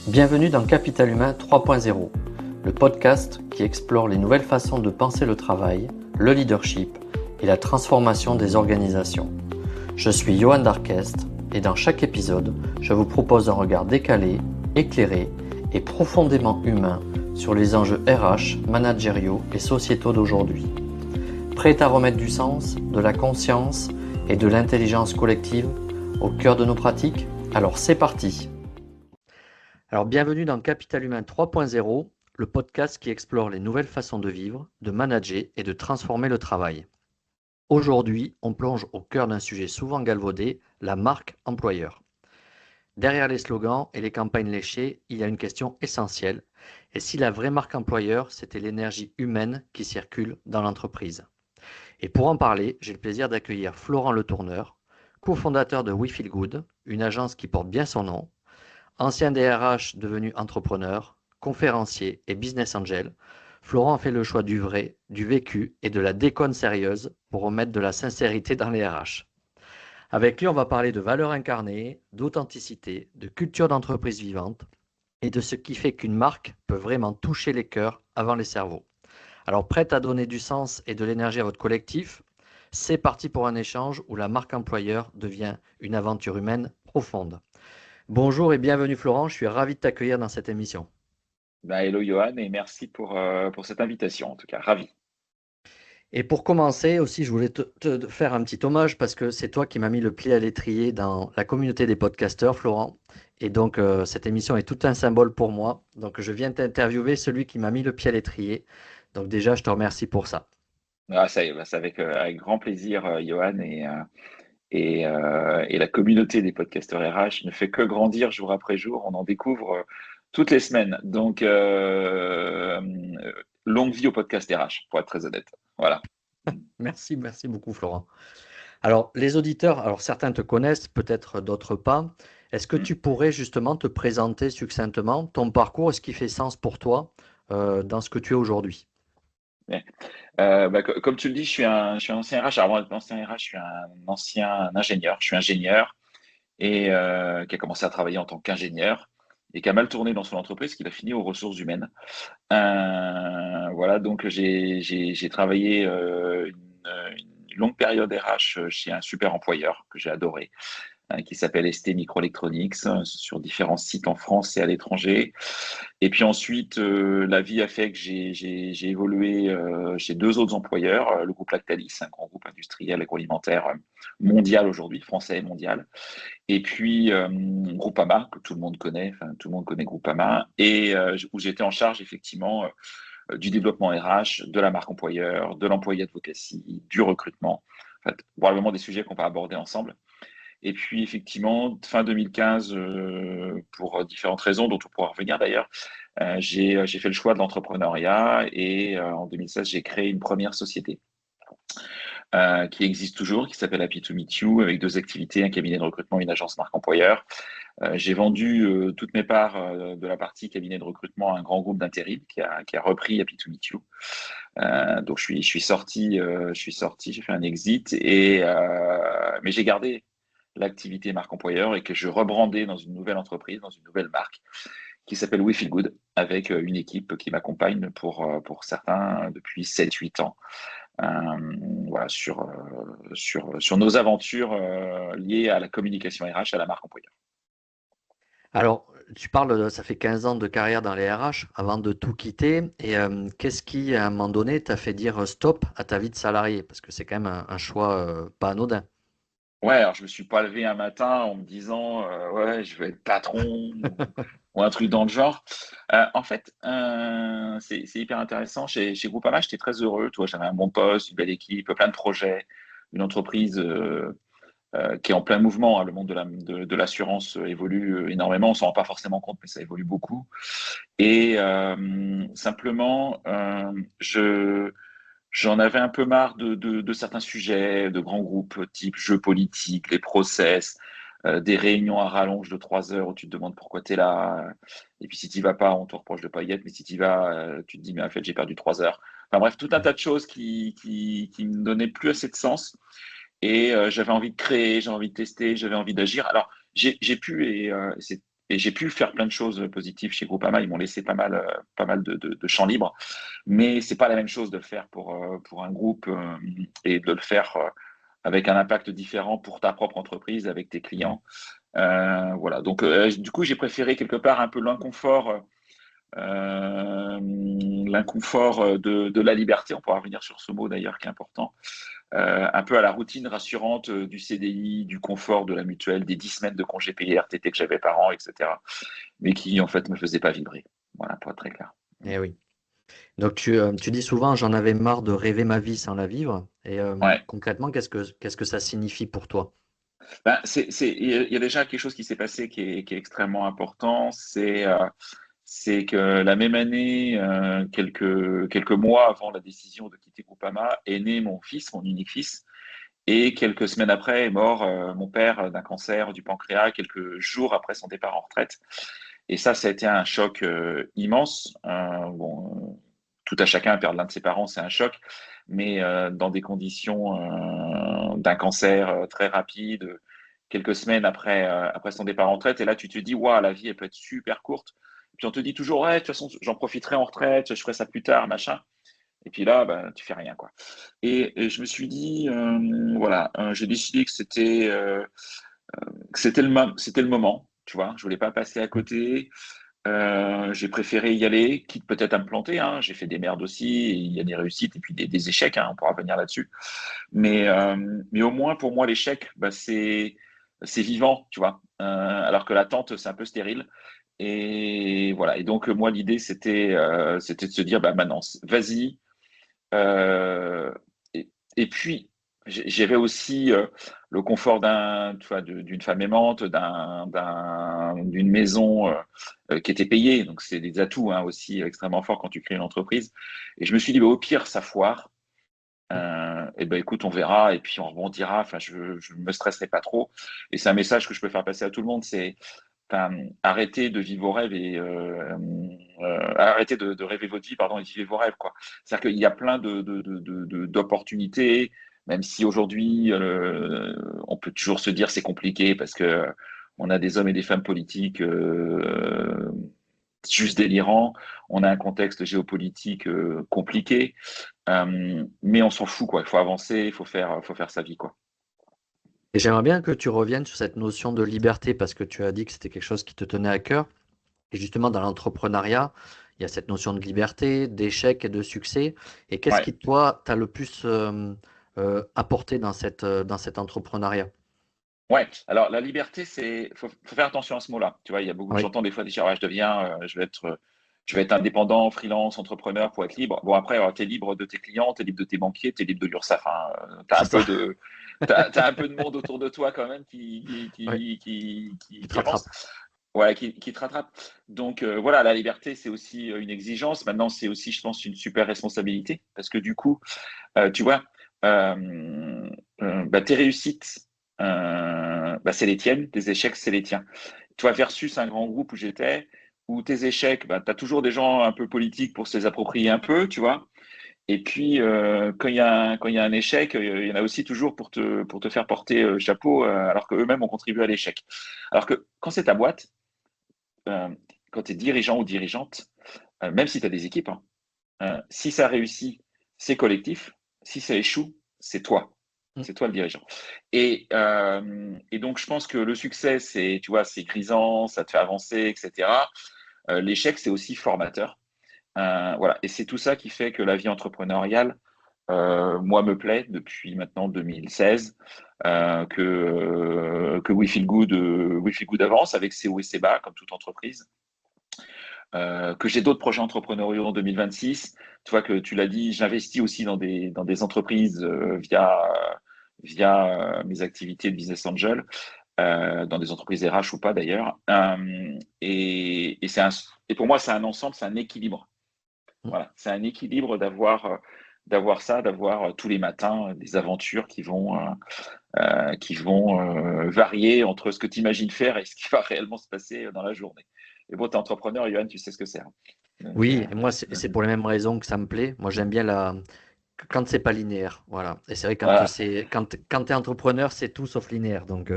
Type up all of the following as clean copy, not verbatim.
Bienvenue dans Capital Humain 3.0, le podcast qui explore les nouvelles façons de penser le travail, le leadership et la transformation des organisations. Je suis Johan Darquest et dans chaque épisode, je vous propose un regard décalé, éclairé et profondément humain sur les enjeux RH, managériaux et sociétaux d'aujourd'hui. Prêt à remettre du sens, de la conscience et de l'intelligence collective au cœur de nos pratiques? Alors c'est parti! Alors bienvenue dans Capital Humain 3.0, le podcast qui explore les nouvelles façons de vivre, de manager et de transformer le travail. Aujourd'hui, on plonge au cœur d'un sujet souvent galvaudé, la marque employeur. Derrière les slogans et les campagnes léchées, il y a une question essentielle. Et si la vraie marque employeur, c'était l'énergie humaine qui circule dans l'entreprise? Et pour en parler, j'ai le plaisir d'accueillir Florent Le Tourneur, cofondateur de We Feel Good, une agence qui porte bien son nom. Ancien DRH devenu entrepreneur, conférencier et business angel, Florent a fait le choix du vrai, du vécu et de la déconne sérieuse pour remettre de la sincérité dans les RH. Avec lui, on va parler de valeurs incarnées, d'authenticité, de culture d'entreprise vivante et de ce qui fait qu'une marque peut vraiment toucher les cœurs avant les cerveaux. Alors, prête à donner du sens et de l'énergie à votre collectif? C'est parti pour un échange où la marque employeur devient une aventure humaine profonde. Bonjour et bienvenue Florent, je suis ravi de t'accueillir dans cette émission. Hello Johan et merci pour cette invitation, en tout cas, ravi. Et pour commencer aussi, je voulais te faire un petit hommage parce que c'est toi qui m'as mis le pied à l'étrier dans la communauté des podcasteurs, Florent. Et donc, cette émission est tout un symbole pour moi. Donc, je viens t'interviewer celui qui m'a mis le pied à l'étrier. Donc, déjà, je te remercie pour ça. Ah, ça y est, c'est avec grand plaisir, Johan, et la communauté des podcasteurs RH ne fait que grandir jour après jour. On en découvre toutes les semaines. Donc, longue vie au podcast RH, pour être très honnête. Voilà. Merci beaucoup, Florent. Alors, les auditeurs, alors certains te connaissent, peut-être d'autres pas. Est-ce que Mm. tu pourrais justement te présenter succinctement ton parcours et ce qui fait sens pour toi dans ce que tu es aujourd'hui? Ouais. Comme tu le dis, je suis un ancien RH. Alors, moi, ancien RH, je suis un ancien ingénieur. Je suis ingénieur et qui a commencé à travailler en tant qu'ingénieur et qui a mal tourné dans son entreprise, qu'il a fini aux ressources humaines. Voilà, donc j'ai travaillé une longue période RH chez un super employeur que j'ai adoré, qui s'appelle ST Microelectronics, sur différents sites en France et à l'étranger. Et puis ensuite, la vie a fait que j'ai évolué chez deux autres employeurs, le groupe Lactalis, un grand groupe industriel agroalimentaire mondial aujourd'hui, français et mondial. Et puis Groupama, que tout le monde connaît, enfin tout le monde connaît Groupama, et où j'étais en charge effectivement du développement RH, de la marque employeur, de l'employé advocacy, du recrutement, en fait, probablement des sujets qu'on va aborder ensemble. Et puis effectivement, fin 2015, pour différentes raisons dont on pourra revenir d'ailleurs, j'ai fait le choix de l'entrepreneuriat et en 2016, j'ai créé une première société qui existe toujours, qui s'appelle Happy to Meet You, avec deux activités, un cabinet de recrutement et une agence marque employeur. J'ai vendu toutes mes parts de la partie cabinet de recrutement à un grand groupe d'intérim qui a repris Happy to Meet You. Donc je suis sorti, j'ai fait un exit, mais j'ai gardé l'activité marque employeur et que je rebrandais dans une nouvelle entreprise, dans une nouvelle marque qui s'appelle We Feel Good, avec une équipe qui m'accompagne pour certains depuis 7-8 ans. Voilà, sur nos aventures liées à la communication RH, à la marque employeur. Alors, tu parles, ça fait 15 ans de carrière dans les RH avant de tout quitter. Et qu'est-ce qui, à un moment donné, t'a fait dire stop à ta vie de salarié? Parce que c'est quand même un choix pas anodin. Ouais, alors je me suis pas levé un matin en me disant ouais, je vais être patron ou un truc dans le genre. En fait, c'est hyper intéressant. Chez Groupama, j'étais très heureux. Toi, j'avais un bon poste, une belle équipe, plein de projets, une entreprise qui est en plein mouvement, hein. Le monde de l'assurance évolue énormément. On s'en rend pas forcément compte, mais ça évolue beaucoup. Et simplement, j'en avais un peu marre de certains sujets, de grands groupes type jeux politiques, les process, des réunions à rallonge de 3 heures où tu te demandes pourquoi tu es là. Et puis si tu vas pas, on te reproche de pas y être, mais si tu vas, tu te dis, mais en fait, j'ai perdu 3 heures. Enfin bref, tout un tas de choses qui me donnaient plus assez de sens. Et j'avais envie de créer, j'avais envie de tester, j'avais envie d'agir. Alors, j'ai pu, et et j'ai pu faire plein de choses positives chez Groupama. Ils m'ont laissé pas mal de champs libres, mais c'est pas la même chose de le faire pour un groupe et de le faire avec un impact différent pour ta propre entreprise, avec tes clients. Voilà. Donc, du coup, j'ai préféré quelque part un peu l'inconfort de la liberté. On pourra revenir sur ce mot d'ailleurs qui est important. Un peu à la routine rassurante du CDI, du confort de la mutuelle, des 10 semaines de congés payés RTT que j'avais par an, etc. Mais qui en fait me faisaient pas vibrer. Voilà, pour être très clair. Eh oui. Donc tu dis souvent, j'en avais marre de rêver ma vie sans la vivre. Et Ouais. concrètement, qu'est-ce que ça signifie pour toi? Ben, il y a déjà quelque chose qui s'est passé qui est extrêmement important. C'est que la même année, quelques mois avant la décision de quitter Groupama, est né mon fils, mon unique fils. Et quelques semaines après est mort mon père d'un cancer du pancréas, quelques jours après son départ en retraite. Et ça a été un choc immense. Bon, tout à chacun perdre l'un de ses parents, c'est un choc, mais dans des conditions d'un cancer très rapide, quelques semaines après son départ en retraite. Et là, tu te dis, waouh, la vie, elle peut être super courte. Puis on te dit toujours, ouais, de toute façon, j'en profiterai en retraite, je ferai ça plus tard, machin. Et puis là, bah, tu fais rien, quoi. Et je me suis dit, voilà, j'ai décidé que c'était le moment, tu vois. Je voulais pas passer à côté. J'ai préféré y aller, quitte peut-être à me planter. Hein. J'ai fait des merdes aussi. Et il y a des réussites et puis des échecs. Hein, on pourra revenir là-dessus. Mais au moins pour moi, l'échec, bah, c'est vivant, tu vois. Alors que l'attente, c'est un peu stérile. Et voilà. Et donc moi, l'idée, c'était de se dire, bah maintenant, vas-y. Euh, et puis, j'avais aussi le confort d'une femme aimante, d'une maison qui était payée. Donc, c'est des atouts hein, aussi extrêmement forts quand tu crées une entreprise. Et je me suis dit, bah, au pire, ça foire. Et ben écoute, on verra et puis on rebondira. Enfin, je me stresserai pas trop. Et c'est un message que je peux faire passer à tout le monde. C'est enfin, arrêtez de vivre vos rêves et arrêtez de rêver votre vie, pardon, et vivez vos rêves, quoi. C'est-à-dire qu'il y a plein d'opportunités, même si aujourd'hui, on peut toujours se dire c'est compliqué parce que on a des hommes et des femmes politiques juste délirants, on a un contexte géopolitique compliqué, mais on s'en fout, quoi. Il faut avancer, faut faire sa vie, quoi. Et j'aimerais bien que tu reviennes sur cette notion de liberté parce que tu as dit que c'était quelque chose qui te tenait à cœur. Et justement, dans l'entrepreneuriat, il y a cette notion de liberté, d'échec et de succès. Et qu'est-ce Ouais. qui, toi, t'a le plus apporté dans cet entrepreneuriat? Ouais, alors la liberté, faut faire attention à ce mot-là. Tu vois, Oui, j'entends des fois dire, ouais, je vais être indépendant, freelance, entrepreneur pour être libre. Bon, après, tu es libre de tes clients, tu es libre de tes banquiers, tu es libre de l'URSSAF. Hein. c'est ça. T'as un peu de monde autour de toi quand même Oui, qui te qui avance. rattrape. Ouais, qui te rattrape. Donc voilà, la liberté, c'est aussi une exigence. Maintenant, c'est aussi, je pense, une super responsabilité parce que du coup, tu vois, bah, tes réussites, bah, c'est les tiennes, tes échecs, c'est les tiens. Toi, versus un grand groupe où j'étais, où tes échecs, bah, tu as toujours des gens un peu politiques pour se les approprier un peu, tu vois. Et puis, quand il y a un échec, il y en a aussi toujours pour te faire porter chapeau, alors qu'eux-mêmes ont contribué à l'échec. Alors que quand c'est ta boîte, euh, quand tu es dirigeant ou dirigeante, même si tu as des équipes, hein, si ça réussit, c'est collectif. Si ça échoue, c'est toi. Mm. C'est toi le dirigeant. Et donc, je pense que le succès, c'est, tu vois, c'est grisant, ça te fait avancer, etc. L'échec, c'est aussi formateur. Voilà. Et c'est tout ça qui fait que la vie entrepreneuriale, moi, me plaît depuis maintenant 2016, que We Feel Good avance avec ses hauts et ses bas, comme toute entreprise. Que j'ai d'autres projets entrepreneuriaux en 2026. Tu vois que tu l'as dit, j'investis aussi dans des entreprises via mes activités de business angel, dans des entreprises RH ou pas d'ailleurs. Et pour moi, c'est un ensemble, c'est un équilibre. Mm. Voilà, c'est un équilibre d'avoir ça, d'avoir tous les matins des aventures qui vont varier entre ce que tu imagines faire et ce qui va réellement se passer dans la journée. Et bon, tu es entrepreneur, Johan, tu sais ce que c'est. Hein. Donc, Oui, et moi, c'est pour les mêmes raisons que ça me plaît. Moi, j'aime bien quand c'est pas linéaire. Voilà. Et c'est vrai, voilà. quand tu es entrepreneur, c'est tout sauf linéaire. Donc,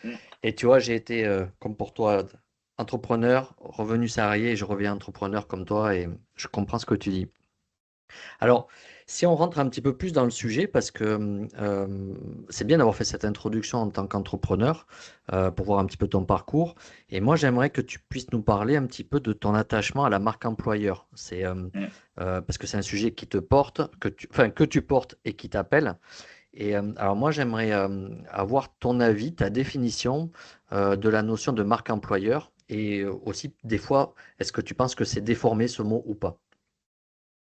Mm, et tu vois, j'ai été, comme pour toi, entrepreneur, revenu salarié, et je reviens entrepreneur comme toi et je comprends ce que tu dis. Alors, si on rentre un petit peu plus dans le sujet, parce que c'est bien d'avoir fait cette introduction en tant qu'entrepreneur pour voir un petit peu ton parcours. Et moi, j'aimerais que tu puisses nous parler un petit peu de ton attachement à la marque employeur. Mm. Parce que c'est un sujet qui te porte, que tu portes et qui t'appelle. Et alors moi, j'aimerais avoir ton avis, ta définition de la notion de marque employeur. Et aussi, des fois, est-ce que tu penses que c'est déformé ce mot ou pas?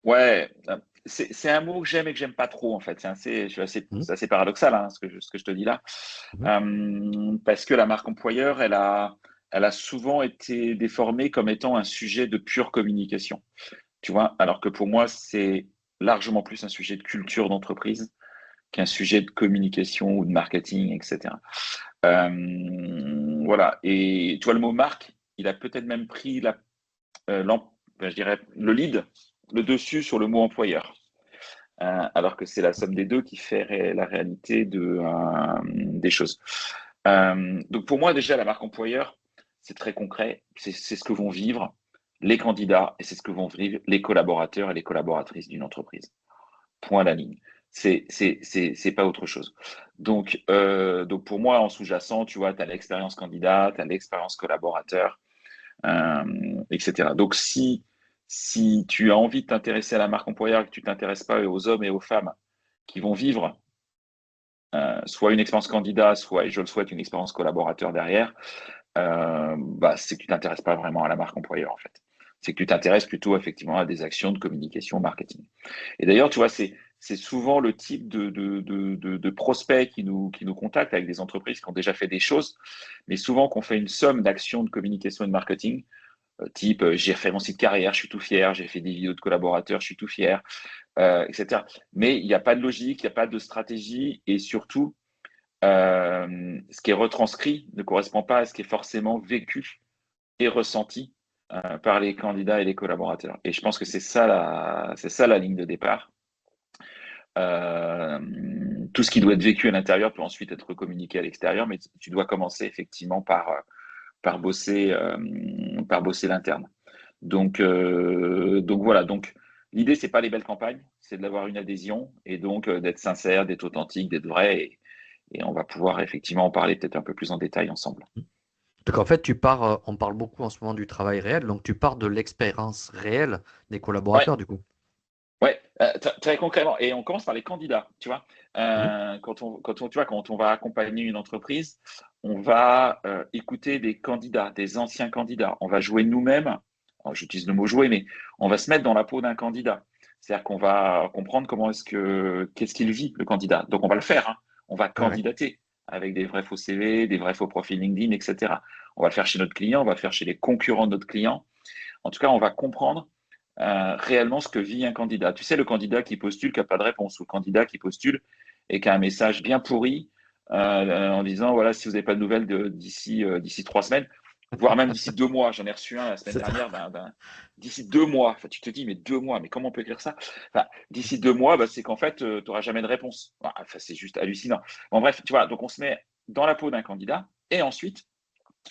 Ouais, c'est un mot que j'aime et que j'aime pas trop en fait. Mhm, C'est assez paradoxal hein, ce que je te dis là. mhm, Parce que la marque employeur, elle a souvent été déformée comme étant un sujet de pure communication. Tu vois, alors que pour moi, c'est largement plus un sujet de culture d'entreprise qu'un sujet de communication ou de marketing, etc. Voilà. Et tu vois, le mot marque, il a peut-être même pris je dirais, le lead, le dessus sur le mot employeur. Alors que c'est la somme des deux qui fait la réalité des choses. Donc pour moi, déjà, la marque employeur, c'est très concret. C'est ce que vont vivre les candidats et c'est ce que vont vivre les collaborateurs et les collaboratrices d'une entreprise. Point à la ligne. C'est pas autre chose. Donc pour moi, en sous-jacent, tu vois, tu as l'expérience candidat, tu as l'expérience collaborateur, etc. Donc si tu as envie de t'intéresser à la marque employeur et que tu ne t'intéresses pas aux hommes et aux femmes qui vont vivre soit une expérience candidat, soit, et je le souhaite, une expérience collaborateur derrière, c'est que tu t'intéresses pas vraiment à la marque employeur, en fait. C'est que tu t'intéresses plutôt effectivement à des actions de communication, marketing. Et d'ailleurs, tu vois, c'est souvent le type de prospects qui nous contactent avec des entreprises qui ont déjà fait des choses, mais souvent qu'on fait une somme d'actions de communication et de marketing, type j'ai fait mon site carrière, je suis tout fier, j'ai fait des vidéos de collaborateurs, je suis tout fier, etc. Mais il n'y a pas de logique, il n'y a pas de stratégie et surtout, ce qui est retranscrit ne correspond pas à ce qui est forcément vécu et ressenti par les candidats et les collaborateurs. Et je pense que c'est ça la ligne de départ. Euh, Tout ce qui doit être vécu à l'intérieur peut ensuite être communiqué à l'extérieur, mais tu dois commencer effectivement par bosser l'interne. Donc voilà. Donc l'idée c'est pas les belles campagnes, c'est d'avoir une adhésion et donc d'être sincère, d'être authentique, d'être vrai. Et on va pouvoir effectivement en parler peut-être un peu plus en détail ensemble. mhm. Donc en fait, on parle beaucoup en ce moment du travail réel, donc tu pars de l'expérience réelle des Ouais, collaborateurs du coup. ouais, très concrètement. Et on commence par les candidats, tu vois. Mhm, Quand on va accompagner une entreprise, on va écouter des candidats, des anciens candidats. On va jouer nous-mêmes. Alors, j'utilise le mot jouer, mais on va se mettre dans la peau d'un candidat. C'est-à-dire qu'on va comprendre qu'est-ce qu'il vit, le candidat. Donc, on va le faire, hein. On va ouais, ouais. candidater avec des vrais faux CV, des vrais faux profils LinkedIn, etc. On va le faire chez notre client, on va le faire chez les concurrents de notre client. En tout cas, on va comprendre réellement ce que vit un candidat. Tu sais, le candidat qui postule, qui n'a pas de réponse, ou le candidat qui postule et qui a un message bien pourri en disant, voilà, si vous n'avez pas de nouvelles d'ici 3 semaines, voire même d'ici 2 mois. J'en ai reçu un la semaine C'est ça. dernière d'ici 2 mois. Enfin, tu te dis, mais 2 mois, mais comment on peut écrire ça? Enfin, d'ici 2 mois, c'est qu'en fait, tu n'auras jamais de réponse. Enfin, c'est juste hallucinant. Bon, bref, tu vois, donc on se met dans la peau d'un candidat et ensuite,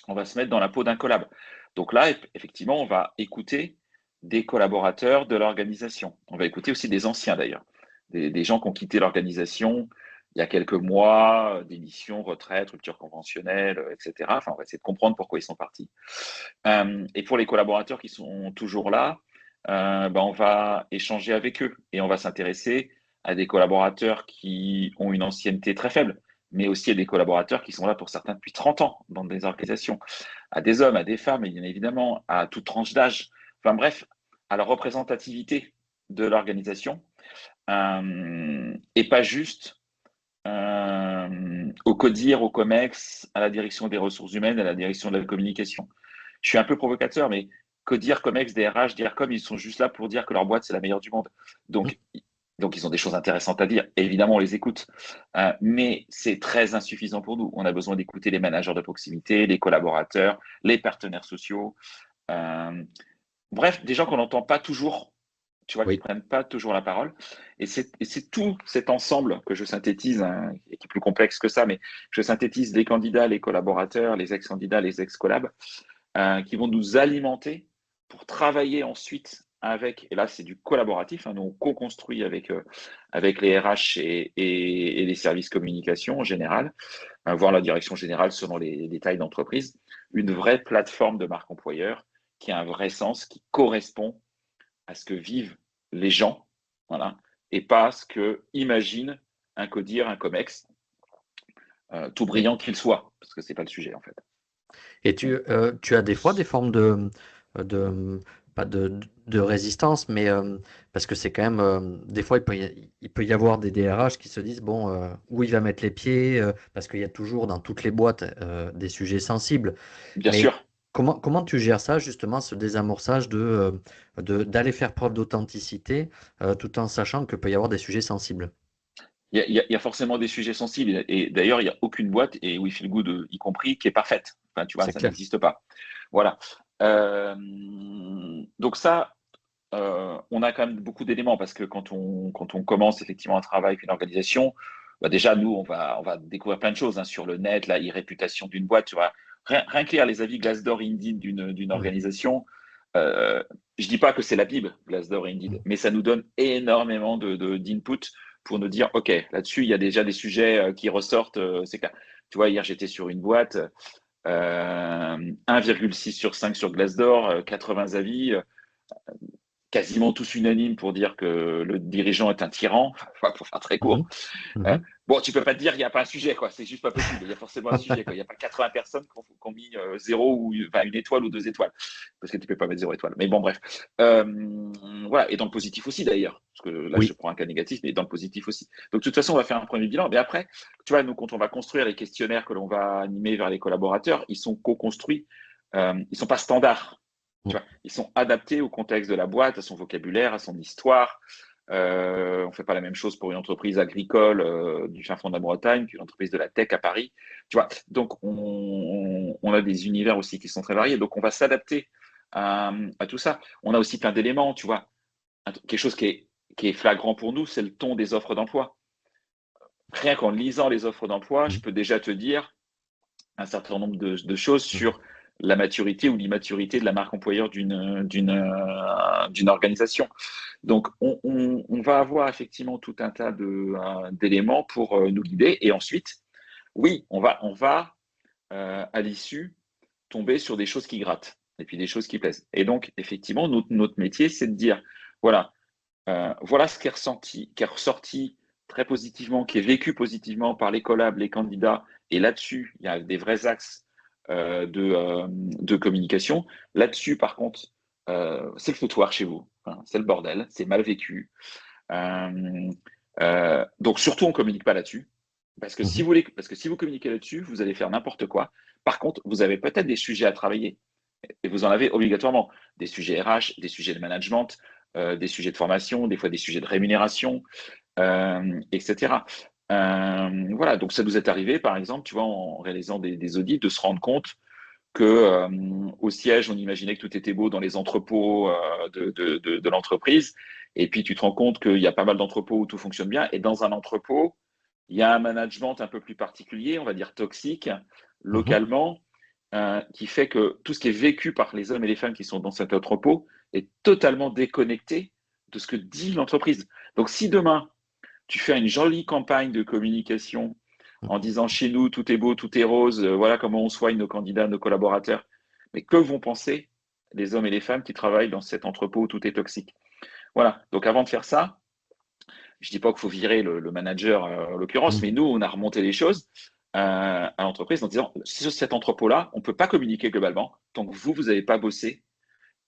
on va se mettre dans la peau d'un collab. Donc là, effectivement, on va écouter des collaborateurs de l'organisation. On va écouter aussi des anciens d'ailleurs, des gens qui ont quitté l'organisation il y a quelques mois, démission, retraite, rupture conventionnelle, etc. Enfin, on va essayer de comprendre pourquoi ils sont partis. Et pour les collaborateurs qui sont toujours là, on va échanger avec eux et on va s'intéresser à des collaborateurs qui ont une ancienneté très faible, mais aussi à des collaborateurs qui sont là pour certains depuis 30 ans dans des organisations, à des hommes, à des femmes, et bien évidemment à toute tranche d'âge. Enfin bref, à la représentativité de l'organisation et pas juste au CODIR, au COMEX, à la direction des ressources humaines, à la direction de la communication. Je suis un peu provocateur, mais CODIR, COMEX, DRH, DIRCOM, ils sont juste là pour dire que leur boîte, c'est la meilleure du monde. Mhm. Donc, ils ont des choses intéressantes à dire. Évidemment, on les écoute. Mais c'est très insuffisant pour nous. On a besoin d'écouter les managers de proximité, les collaborateurs, les partenaires sociaux. Euh, Bref, des gens qu'on n'entend pas toujours, tu vois, qui Oui. prennent pas toujours la parole. Et c'est tout cet ensemble que je synthétise, hein, et qui est plus complexe que ça, mais je synthétise les candidats, les collaborateurs, les ex-candidats, les ex-collabs, qui vont nous alimenter pour travailler ensuite avec, et là c'est du collaboratif, nous on co-construit avec les RH et les services communication en général, voire la direction générale selon les tailles d'entreprise, une vraie plateforme de marque employeur qui a un vrai sens, qui correspond à ce que vivent les gens, voilà, et pas à ce que imagine un codir, un comex, tout brillant qu'il soit, parce que c'est pas le sujet en fait. Et tu as des fois des formes de pas de résistance, mais parce que c'est quand même, des fois, il peut y avoir des DRH qui se disent, bon, où il va mettre les pieds, parce qu'il y a toujours dans toutes les boîtes des sujets sensibles. Bien Mais sûr, comment tu gères ça, justement, ce désamorçage d'aller faire preuve d'authenticité, tout en sachant qu'il peut y avoir des sujets sensibles? il y a forcément des sujets sensibles, et d'ailleurs, il n'y a aucune boîte, et We Feel Good y compris, qui est parfaite. Enfin, tu vois, C'est ça clair. n'existe pas. Voilà. Donc ça, on a quand même beaucoup d'éléments, parce que quand on commence effectivement un travail avec une organisation, bah déjà, nous, on va découvrir plein de choses sur le net, la e-réputation d'une boîte. Tu vois. Rien que lire les avis Glassdoor et Indeed d'une Mhm. organisation, euh, je dis pas que c'est la Bible, Glassdoor et Indeed, Mhm. mais ça nous donne énormément d'input pour nous dire, OK, là-dessus, il y a déjà des sujets qui ressortent, c'est clair. Tu vois, hier, j'étais sur une boîte, 1,6 sur 5 sur Glassdoor, 80 avis, quasiment tous unanimes pour dire que le dirigeant est un tyran, pour faire très court. Mhm. Mhm. Bon, tu peux pas te dire qu'il n'y a pas un sujet, quoi. C'est juste pas possible. Il y a forcément un sujet, quoi. Il n'y a pas 80 personnes qui ont mis 0 ou enfin, une étoile ou 2 étoiles. Parce que tu peux pas mettre 0 étoile. Mais bon, bref. Voilà. Et dans le positif aussi, d'ailleurs. Parce que là, je Oui. prends un cas négatif, mais dans le positif aussi. Donc, de toute façon, on va faire un premier bilan. Mais après, tu vois, nous, quand on va construire les questionnaires que l'on va animer vers les collaborateurs, ils sont co-construits. Ils sont pas standards. Tu vois, ils sont adaptés au contexte de la boîte, à son vocabulaire, à son histoire. On ne fait pas la même chose pour une entreprise agricole du fin fond de la Bretagne qu'une entreprise de la tech à Paris. Tu vois, donc on a des univers aussi qui sont très variés. Donc on va s'adapter à tout ça. On a aussi plein d'éléments, tu vois. Quelque chose qui est flagrant pour nous, c'est le ton des offres d'emploi. Rien qu'en lisant les offres d'emploi, je Mhm. peux déjà te dire un certain nombre de choses Mhm. sur la maturité ou l'immaturité de la marque employeur d'une organisation. Donc, on va avoir effectivement tout un tas d'éléments pour nous guider. Et ensuite, oui, on va à l'issue, tomber sur des choses qui grattent et puis des choses qui plaisent. Et donc, effectivement, notre métier, c'est de dire, voilà, voilà ce qui est ressenti, qui est ressorti très positivement, qui est vécu positivement par les collabs, les candidats. Et là-dessus, il y a des vrais axes de communication. Là-dessus, par contre, c'est le foutoir chez vous. C'est le bordel, c'est mal vécu. Euh, donc surtout, on ne communique pas là-dessus. Mhm. Parce que si vous communiquez là-dessus, vous allez faire n'importe quoi. Par contre, vous avez peut-être des sujets à travailler. Et vous en avez obligatoirement. Des sujets RH, des sujets de management, des sujets de formation, des fois des sujets de rémunération, etc. Voilà, donc ça nous est arrivé, par exemple, tu vois, en réalisant des audits, de se rendre compte que au siège, on imaginait que tout était beau dans les entrepôts de l'entreprise. Et puis, tu te rends compte qu'il y a pas mal d'entrepôts où tout fonctionne bien. Et dans un entrepôt, il y a un management un peu plus particulier, on va dire toxique, Mhm. localement, qui fait que tout ce qui est vécu par les hommes et les femmes qui sont dans cet entrepôt est totalement déconnecté de ce que dit l'entreprise. Donc, si demain, tu fais une jolie campagne de communication en disant chez nous, tout est beau, tout est rose, voilà comment on soigne nos candidats, nos collaborateurs. Mais que vont penser les hommes et les femmes qui travaillent dans cet entrepôt où tout est toxique? Voilà. Donc avant de faire ça, je ne dis pas qu'il faut virer le manager en l'occurrence, Mhm. mais nous, on a remonté les choses à l'entreprise en disant sur cet entrepôt-là, on ne peut pas communiquer globalement tant que vous n'avez pas bossé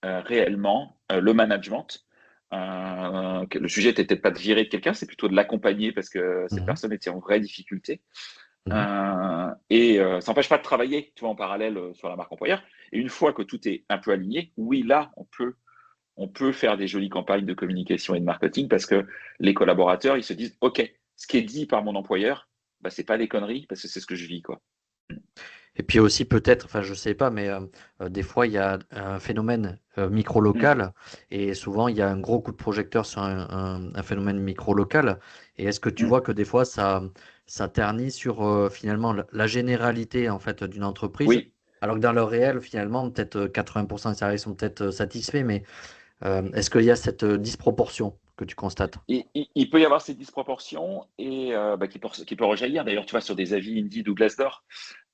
réellement le management. Le sujet n'était peut-être pas de virer de quelqu'un, c'est plutôt de l'accompagner parce que cette Mhm. personne était en vraie difficulté. Mhm. Ça n'empêche pas de travailler, tu vois, en parallèle sur la marque employeur. Et une fois que tout est un peu aligné, oui, là, on peut faire des jolies campagnes de communication et de marketing parce que les collaborateurs, ils se disent, OK, ce qui est dit par mon employeur, bah, c'est pas des conneries parce que c'est ce que je vis, quoi. Et puis aussi peut-être, enfin je sais pas, mais des fois il y a un phénomène Mm. micro-local et souvent il y a un gros coup de projecteur sur un phénomène micro-local. Et est-ce que tu Mm. vois que des fois ça ternit sur finalement la généralité en fait d'une entreprise Oui, Alors que dans le réel, finalement, peut-être 80% des salariés sont peut-être satisfaits, mais est-ce qu'il y a cette disproportion que tu constates? Il peut y avoir ces disproportions et qui peut rejaillir. D'ailleurs, tu vois, sur des avis Indeed ou Glassdoor,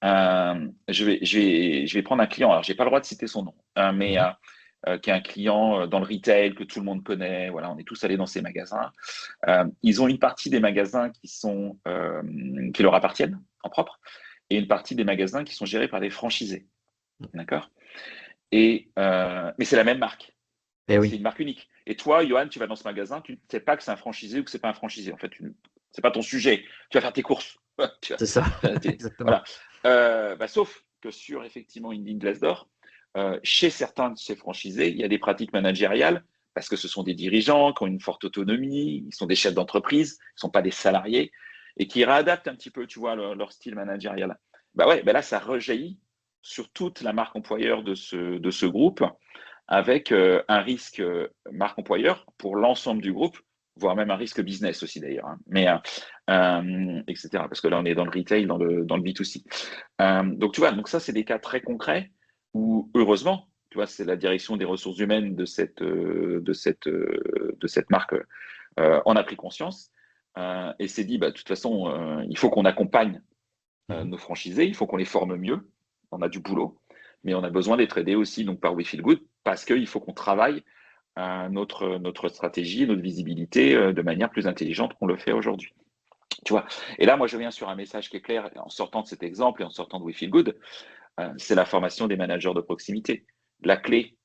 je vais prendre un client. Alors, j'ai pas le droit de citer son nom, Mhm. qui est un client dans le retail que tout le monde connaît. Voilà, on est tous allés dans ces magasins. Ils ont une partie des magasins qui leur appartiennent en propre et une partie des magasins qui sont gérés par des franchisés. D'accord? Mais c'est la même marque. Eh C'est oui, une marque unique. Et toi, Johan, tu vas dans ce magasin, tu ne sais pas que c'est un franchisé ou que c'est pas un franchisé. En fait, c'est pas ton sujet. Tu vas faire tes courses. Tu c'est ça, voilà. exactement. Sauf que sur effectivement Indeed Glassdoor, chez certains de ces franchisés, il y a des pratiques managériales parce que ce sont des dirigeants qui ont une forte autonomie, ils sont des chefs d'entreprise, ils ne sont pas des salariés et qui réadaptent un petit peu, tu vois, leur style managérial. Là, ça rejaillit sur toute la marque employeur de ce groupe avec un risque marque employeur pour l'ensemble du groupe, voire même un risque business aussi d'ailleurs, hein. Etc. Parce que là, on est dans le retail, dans le B2C. Donc, tu vois, donc ça, c'est des cas très concrets où, heureusement, tu vois, c'est la direction des ressources humaines de cette marque en a pris conscience et s'est dit, de toute façon, il faut qu'on accompagne Mhm. nos franchisés, il faut qu'on les forme mieux. On a du boulot, mais on a besoin d'être aidé aussi donc par We Feel Good parce qu'il faut qu'on travaille notre stratégie, notre visibilité de manière plus intelligente qu'on le fait aujourd'hui. Tu vois. Et là, moi, je viens sur un message qui est clair en sortant de cet exemple et en sortant de We Feel Good, c'est la formation des managers de proximité. La clé,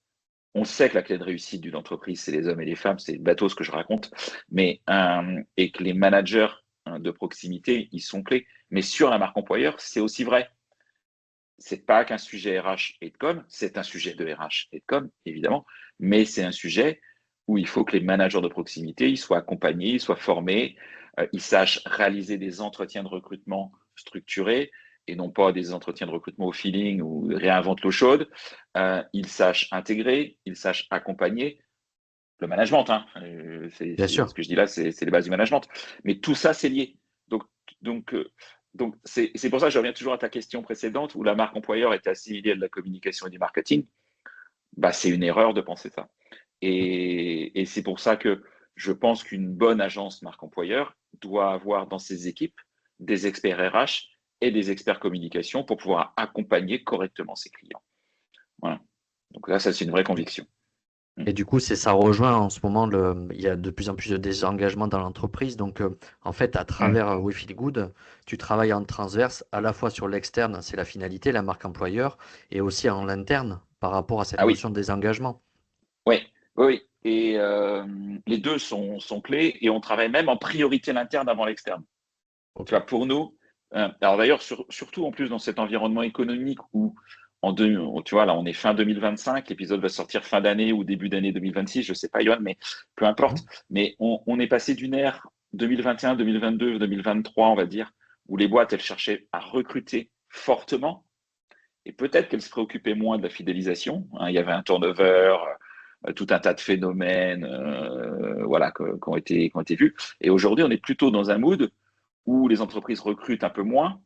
on sait que la clé de réussite d'une entreprise, c'est les hommes et les femmes, c'est bateau ce que je raconte, et que les managers de proximité, ils sont clés. Mais sur la marque employeur, c'est aussi vrai. C'est pas qu'un sujet RH et de com, c'est un sujet de RH et de com, évidemment, mais c'est un sujet où il faut que les managers de proximité ils soient accompagnés, ils soient formés, ils sachent réaliser des entretiens de recrutement structurés et non pas des entretiens de recrutement au feeling ou réinventent l'eau chaude. Ils sachent intégrer, ils sachent accompagner le management. Hein. Bien Ce sûr. que je dis là, c'est les bases du management. Mais tout ça, c'est lié. Donc, donc, euh, donc c'est pour ça que je reviens toujours à ta question précédente où la marque employeur était assimilée à de la communication et du marketing. C'est une erreur de penser ça. Et c'est pour ça que je pense qu'une bonne agence marque employeur doit avoir dans ses équipes des experts RH et des experts communication pour pouvoir accompagner correctement ses clients. Voilà. Donc là, ça, c'est une vraie conviction. Mm. Et du coup, ça rejoint en ce moment, il y a de plus en plus de désengagement dans l'entreprise. Donc, en fait, à Mm. travers We Feel Good, tu travailles en transverse, à la fois sur l'externe, c'est la finalité, la marque employeur, et aussi en l'interne, par rapport à cette Ah oui, notion de désengagement. oui, oui, oui. Et les deux sont clés et on travaille même en priorité l'interne avant l'externe. Tu OK. vois, pour nous, alors d'ailleurs, surtout en plus dans cet environnement économique où, tu vois, là, on est fin 2025, l'épisode va sortir fin d'année ou début d'année 2026, je sais pas, Yoann, mais peu importe. Mhm. Mais on est passé d'une ère 2021, 2022, 2023, on va dire, où les boîtes, elles cherchaient à recruter fortement et peut-être qu'elles se préoccupaient moins de la fidélisation, hein. Il y avait un turnover, tout un tas de phénomènes voilà, qui ont été vus. Et aujourd'hui, on est plutôt dans un mood où les entreprises recrutent un peu moins,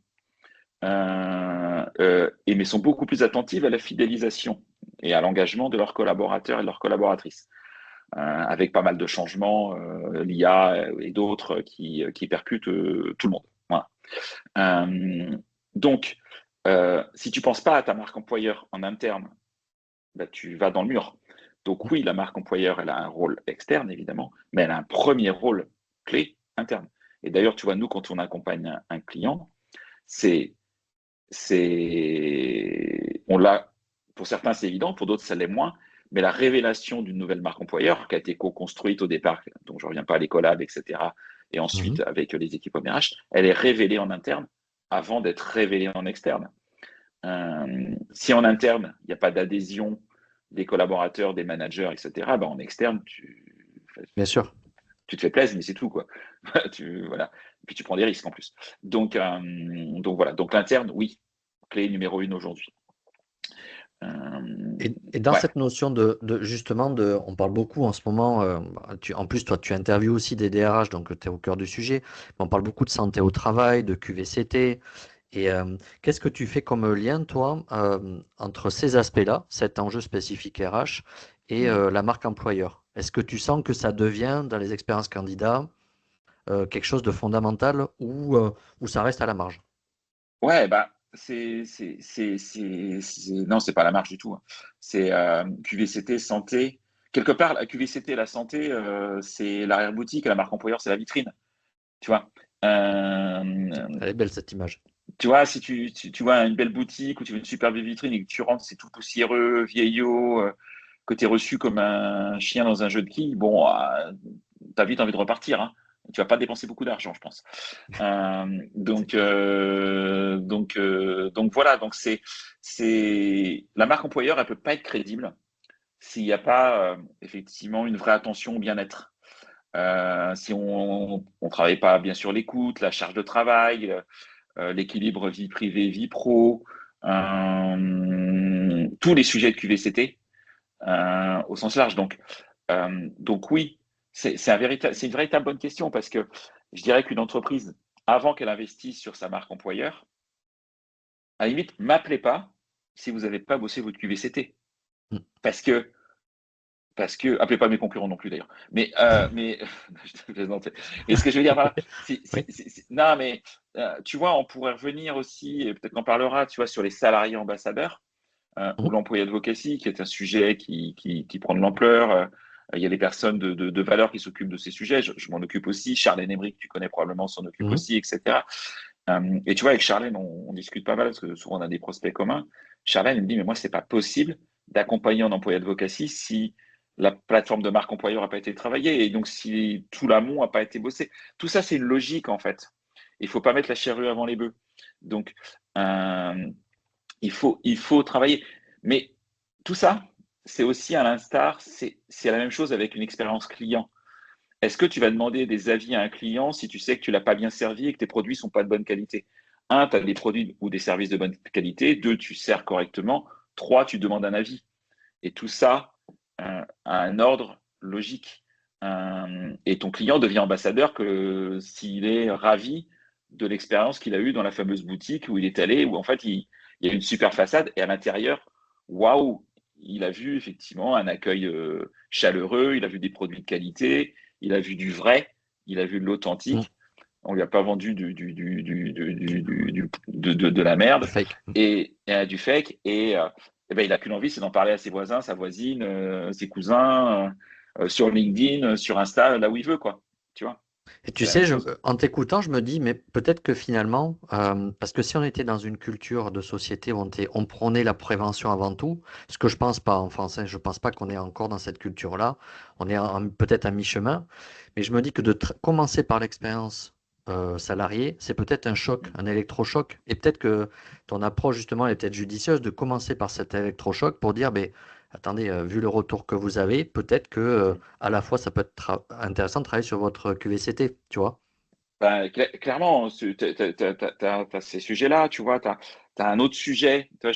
mais sont beaucoup plus attentives à la fidélisation et à l'engagement de leurs collaborateurs et de leurs collaboratrices, avec pas mal de changements, l'IA et d'autres qui percutent tout le monde. Voilà. Donc, si tu ne penses pas à ta marque employeur en interne, tu vas dans le mur. Donc oui, la marque employeur, elle a un rôle externe, évidemment, mais elle a un premier rôle clé interne. Et d'ailleurs, tu vois, nous, quand on accompagne un client, c'est, on l'a, pour certains, c'est évident, pour d'autres, ça l'est moins, mais la révélation d'une nouvelle marque employeur qui a été co-construite au départ, donc je ne reviens pas à l'écolab, etc., et ensuite Mhm. avec les équipes OMRH, elle est révélée en interne avant d'être révélée en externe. Si en interne, il n'y a pas d'adhésion des collaborateurs, des managers, etc., en externe, Bien sûr. tu te fais plaisir, mais c'est tout, quoi. Voilà. Et puis tu prends des risques en plus. Donc voilà. Donc l'interne, oui, clé numéro une aujourd'hui. Euh, Et dans ouais. cette notion justement, on parle beaucoup en ce moment, en plus, toi, tu interviews aussi des DRH, donc tu es au cœur du sujet, mais on parle beaucoup de santé au travail, de QVCT, Et qu'est-ce que tu fais comme lien, toi, entre ces aspects-là, cet enjeu spécifique RH, et Mm. la marque employeur? Est-ce que tu sens que ça devient, dans les expériences candidats, quelque chose de fondamental ou ça reste à la marge? Ouais, bah, non, c'est pas la marge du tout, hein. C'est QVCT santé. Quelque part, la QVCT, la santé, c'est l'arrière-boutique, et la marque employeur, c'est la vitrine. Tu vois. Elle est belle cette image. Tu vois, si tu vois une belle boutique ou tu veux une super belle vitrine et que tu rentres, c'est tout poussiéreux, vieillot, que tu es reçu comme un chien dans un jeu de quilles, bon, tu as vite envie de repartir, hein. Tu vas pas dépenser beaucoup d'argent, je pense. C'est Donc, clair. voilà. Donc c'est la marque employeur, elle peut pas être crédible s'il n'y a pas effectivement une vraie attention au bien-être. Si on travaille pas bien sûr l'écoute, la charge de travail, l'équilibre vie privée, vie pro, tous les sujets de QVCT au sens large. Donc oui, c'est une véritable bonne question parce que je dirais qu'une entreprise, avant qu'elle investisse sur sa marque employeur, à la limite, m'appelez pas si vous n'avez pas bossé votre QVCT. Mm. Parce que, appelez pas mes concurrents non plus d'ailleurs. Mais je te plaisante. Et ce que je veux dire par là, Oui. non, mais tu vois, on pourrait revenir aussi, et peut-être qu'on parlera, tu vois, sur les salariés ambassadeurs ou Mm. l'employé advocacy, qui est un sujet qui prend de l'ampleur. Il y a des personnes de valeur qui s'occupent de ces sujets. Je m'en occupe aussi. Charlène Emerick, tu connais probablement, s'en occupe Mm. aussi, etc. Et tu vois, avec Charlène, on discute pas mal parce que souvent on a des prospects communs. Charlène, elle me dit, mais moi, c'est pas possible d'accompagner un employé advocacy si la plateforme de marque employeur n'a pas été travaillée et donc si tout l'amont n'a pas été bossé. Tout ça, c'est une logique en fait. Il faut pas mettre la charrue avant les bœufs. Donc, euh, il faut travailler. Mais tout ça, c'est aussi à l'instar, c'est la même chose avec une expérience client. Est-ce que tu vas demander des avis à un client si tu sais que tu l'as pas bien servi et que tes produits sont pas de bonne qualité? Un, tu as des produits ou des services de bonne qualité. Deux, tu sers correctement. Trois, tu demandes un avis. Et tout ça a un ordre logique. Et ton client devient ambassadeur que s'il est ravi de l'expérience qu'il a eue dans la fameuse boutique où il est allé, où en fait il y a une super façade et à l'intérieur, waouh, il a vu effectivement un accueil chaleureux, il a vu des produits de qualité, il a vu du vrai, il a vu de Mm. l'authentique. On lui a pas vendu de la Du merde fake. et du fake. Et ben, il n'a qu'une envie, c'est d'en parler à ses voisins, sa voisine, ses cousins, sur LinkedIn, sur Insta, là où il veut, quoi. Tu vois, Et tu c'est la même sais, chose. en t'écoutant, je me dis, mais peut-être que finalement, parce que si on était dans une culture de société où on prônait la prévention avant tout, ce que je pense pas en France, hein, je pense pas qu'on est encore dans cette culture-là, on est peut-être à mi-chemin, mais je me dis que de commencer par l'expérience salariée, c'est peut-être un choc, un électrochoc, et peut-être que ton approche justement est peut-être judicieuse de commencer par cet électrochoc pour dire, mais attendez, vu le retour que vous avez, peut-être que à la fois ça peut être intéressant de travailler sur votre QVCT, tu vois. Ben, clairement, tu as ces sujets-là, tu vois, tu as un autre sujet. Tu vois,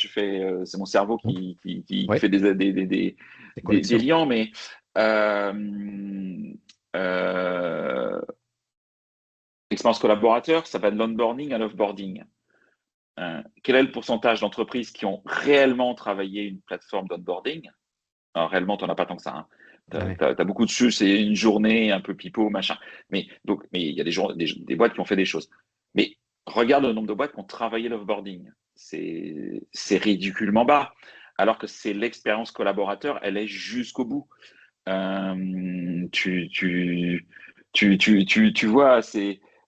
c'est mon cerveau Mm. qui Oui, fait les des connexions. liens, mais euh, euh, expérience collaborateur, ça va de l'onboarding à l'offboarding. Quel est le pourcentage d'entreprises qui ont réellement travaillé une plateforme d'onboarding? Alors, réellement, tu n'en as pas tant que ça, hein. Tu Ah oui. as beaucoup de choses, c'est une journée un peu pipeau, machin. Mais il y a des boîtes qui ont fait des choses. Mais regarde le nombre de boîtes qui ont travaillé l'offboarding. C'est ridiculement bas. Alors que c'est l'expérience collaborateur, elle est jusqu'au bout. Euh, tu, tu, tu vois,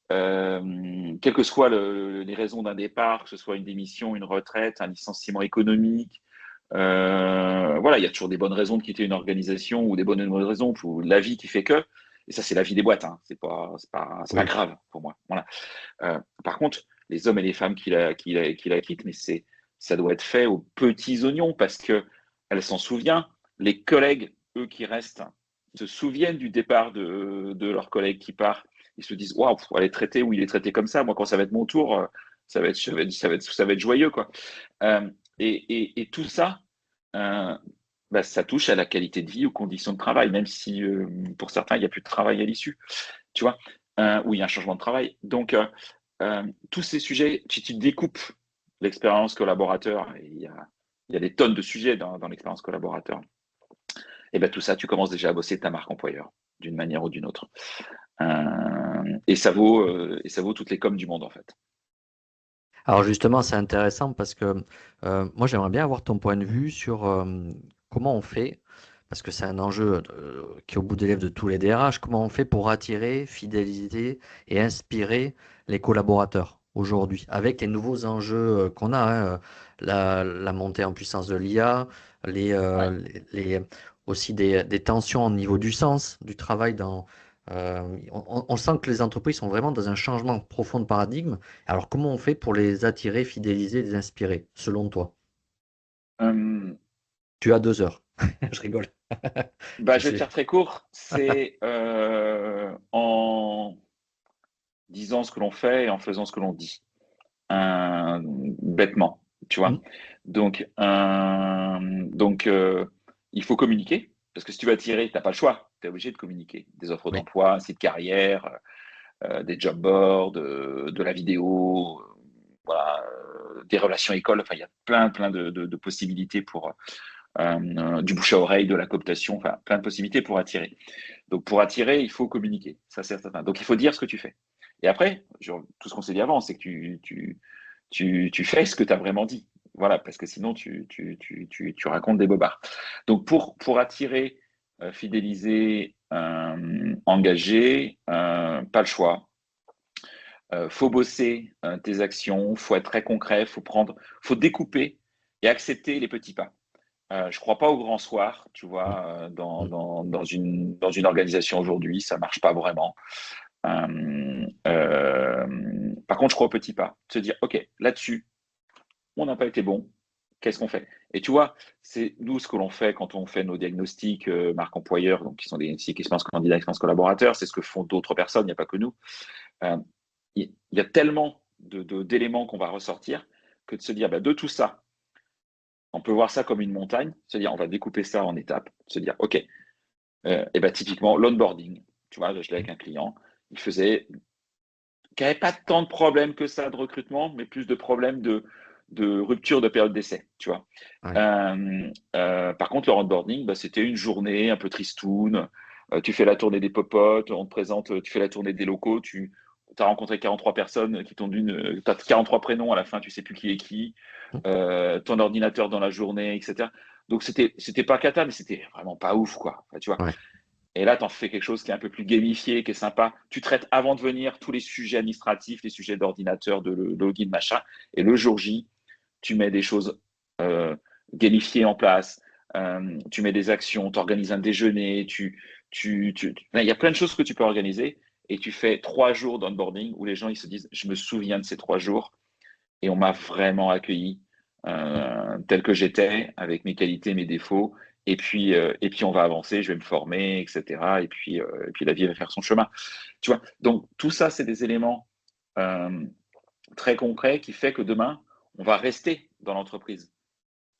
quelles que soient les raisons d'un départ, que ce soit une démission, une retraite, un licenciement économique, voilà, il y a toujours des bonnes raisons de quitter une organisation ou des bonnes et mauvaises raisons pour la vie qui fait que. Et ça, c'est la vie des boîtes, hein. C'est pas Oui. grave pour moi. Voilà. Par contre, les hommes et les femmes qui la quittent, mais ça doit être fait aux petits oignons parce que elle s'en souvient. Les collègues, eux qui restent, se souviennent du départ de leur collègue qui part. Ils se disent, waouh, elle est traitée ou il est traité comme ça. Moi, quand ça va être mon tour, ça va être joyeux, quoi. Euh, et tout ça, euh, bah, ça touche à la qualité de vie, aux conditions de travail, même si pour certains, il n'y a plus de travail à l'issue, tu vois, ou il y a un changement de travail. Donc, tous ces sujets, tu découpes l'expérience collaborateur, et il y a des tonnes de sujets dans l'expérience collaborateur. Et bien tout ça, tu commences déjà à bosser ta marque employeur, d'une manière ou d'une autre. Et ça vaut toutes les coms du monde, en fait. Alors justement, c'est intéressant parce que moi, j'aimerais bien avoir ton point de vue sur comment on fait, parce que c'est un enjeu qui est au bout des lèvres de tous les DRH, comment on fait pour attirer, fidéliser et inspirer les collaborateurs aujourd'hui, avec les nouveaux enjeux qu'on a, hein, la montée en puissance de l'IA, Ouais. aussi des tensions au niveau du sens du travail on sent que les entreprises sont vraiment dans un changement profond de paradigme. Alors, comment on fait pour les attirer, fidéliser, les inspirer, selon toi? Euh, Tu as 2 heures. Je rigole. Je je vais te sais. faire très court. C'est en disant ce que l'on fait et en faisant ce que l'on dit. Bêtement, tu vois. Mm. Donc, il faut communiquer, parce que si tu veux attirer, tu n'as pas le choix, tu es obligé de communiquer. Des offres Oui. d'emploi, un site carrière, des job boards, de la vidéo, voilà, des relations écoles, enfin, il y a plein de possibilités pour du bouche à oreille, de la cooptation, enfin, plein de possibilités pour attirer. Donc, pour attirer, il faut communiquer, ça c'est certain. Donc, il faut dire ce que tu fais. Et après, tout ce qu'on s'est dit avant, c'est que tu fais ce que tu as vraiment dit. Voilà, parce que sinon, tu racontes des bobards. Donc, pour attirer, fidéliser, engager, pas le choix. Faut bosser tes actions, faut être très concret, faut découper et accepter les petits pas. Je crois pas au grand soir, tu Mm. vois, Mm. dans une organisation aujourd'hui, ça marche pas vraiment. Par contre, je crois au petit pas. Se dire, OK, là-dessus, on n'a pas été bon. Qu'est-ce qu'on fait? Et tu vois, c'est nous ce que l'on fait quand on fait nos diagnostics marque employeur, donc qui sont des diagnostics expérience candidat, expérience collaborateur, c'est ce que font d'autres personnes, il n'y a pas que nous. Euh, il y a tellement d'éléments qu'on va ressortir que de se dire, bah, de tout ça, on peut voir ça comme une montagne, se dire, on va découper ça en étapes, se dire, OK, et ben typiquement, l'onboarding. Tu vois, je l'ai avec un client, il faisait qui n'avait pas tant de problèmes que ça de recrutement, mais plus de problèmes de rupture de période d'essai, tu vois. Ouais. Par contre, le onboarding, bah, c'était une journée un peu tristoun. Tu fais la tournée des popotes, on te présente, tu fais la tournée des locaux, tu as rencontré 43 personnes qui t'ont d'une, tu as 43 prénoms à la fin, tu sais plus qui est qui, Mm. ton ordinateur dans la journée, etc. Donc c'était pas cata, mais c'était vraiment pas ouf, quoi. Enfin, tu vois. Ouais. Et là, tu en fais quelque chose qui est un peu plus gamifié, qui est sympa. Tu traites avant de venir tous les sujets administratifs, les sujets d'ordinateur, de login, machin. Et le jour J, tu mets des choses gamifiées en place. Tu mets des actions, tu organises un déjeuner. Il y a plein de choses que tu peux organiser. Et tu fais 3 jours d'onboarding où les gens ils se disent, je me souviens de ces 3 jours et on m'a vraiment accueilli tel que j'étais, avec mes qualités, mes défauts. Et puis on va avancer, je vais me former, etc. Et puis la vie va faire son chemin. Tu vois. Donc tout ça, c'est des éléments euh, très concrets qui fait que demain, on va rester dans l'entreprise.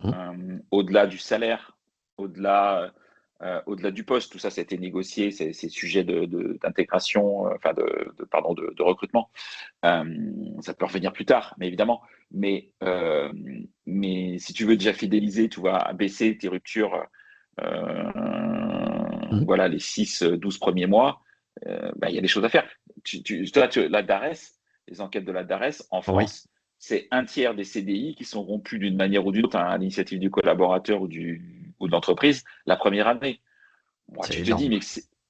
Mm. Au-delà du salaire, au-delà du poste, tout ça, ça a été négocié, ces sujets d'intégration, enfin pardon, de recrutement. Ça peut revenir plus tard, mais évidemment. Mais si tu veux déjà fidéliser, tu vois, baisser tes ruptures, Mm. voilà, les 6, 12 premiers mois, bah, il y a des choses à faire. La DARES, les enquêtes de la DARES en Oui. France, c'est un tiers des CDI qui sont rompus d'une manière ou d'une autre à l'initiative du collaborateur ou de l'entreprise la première année. Moi, C'est tu te dis, énorme.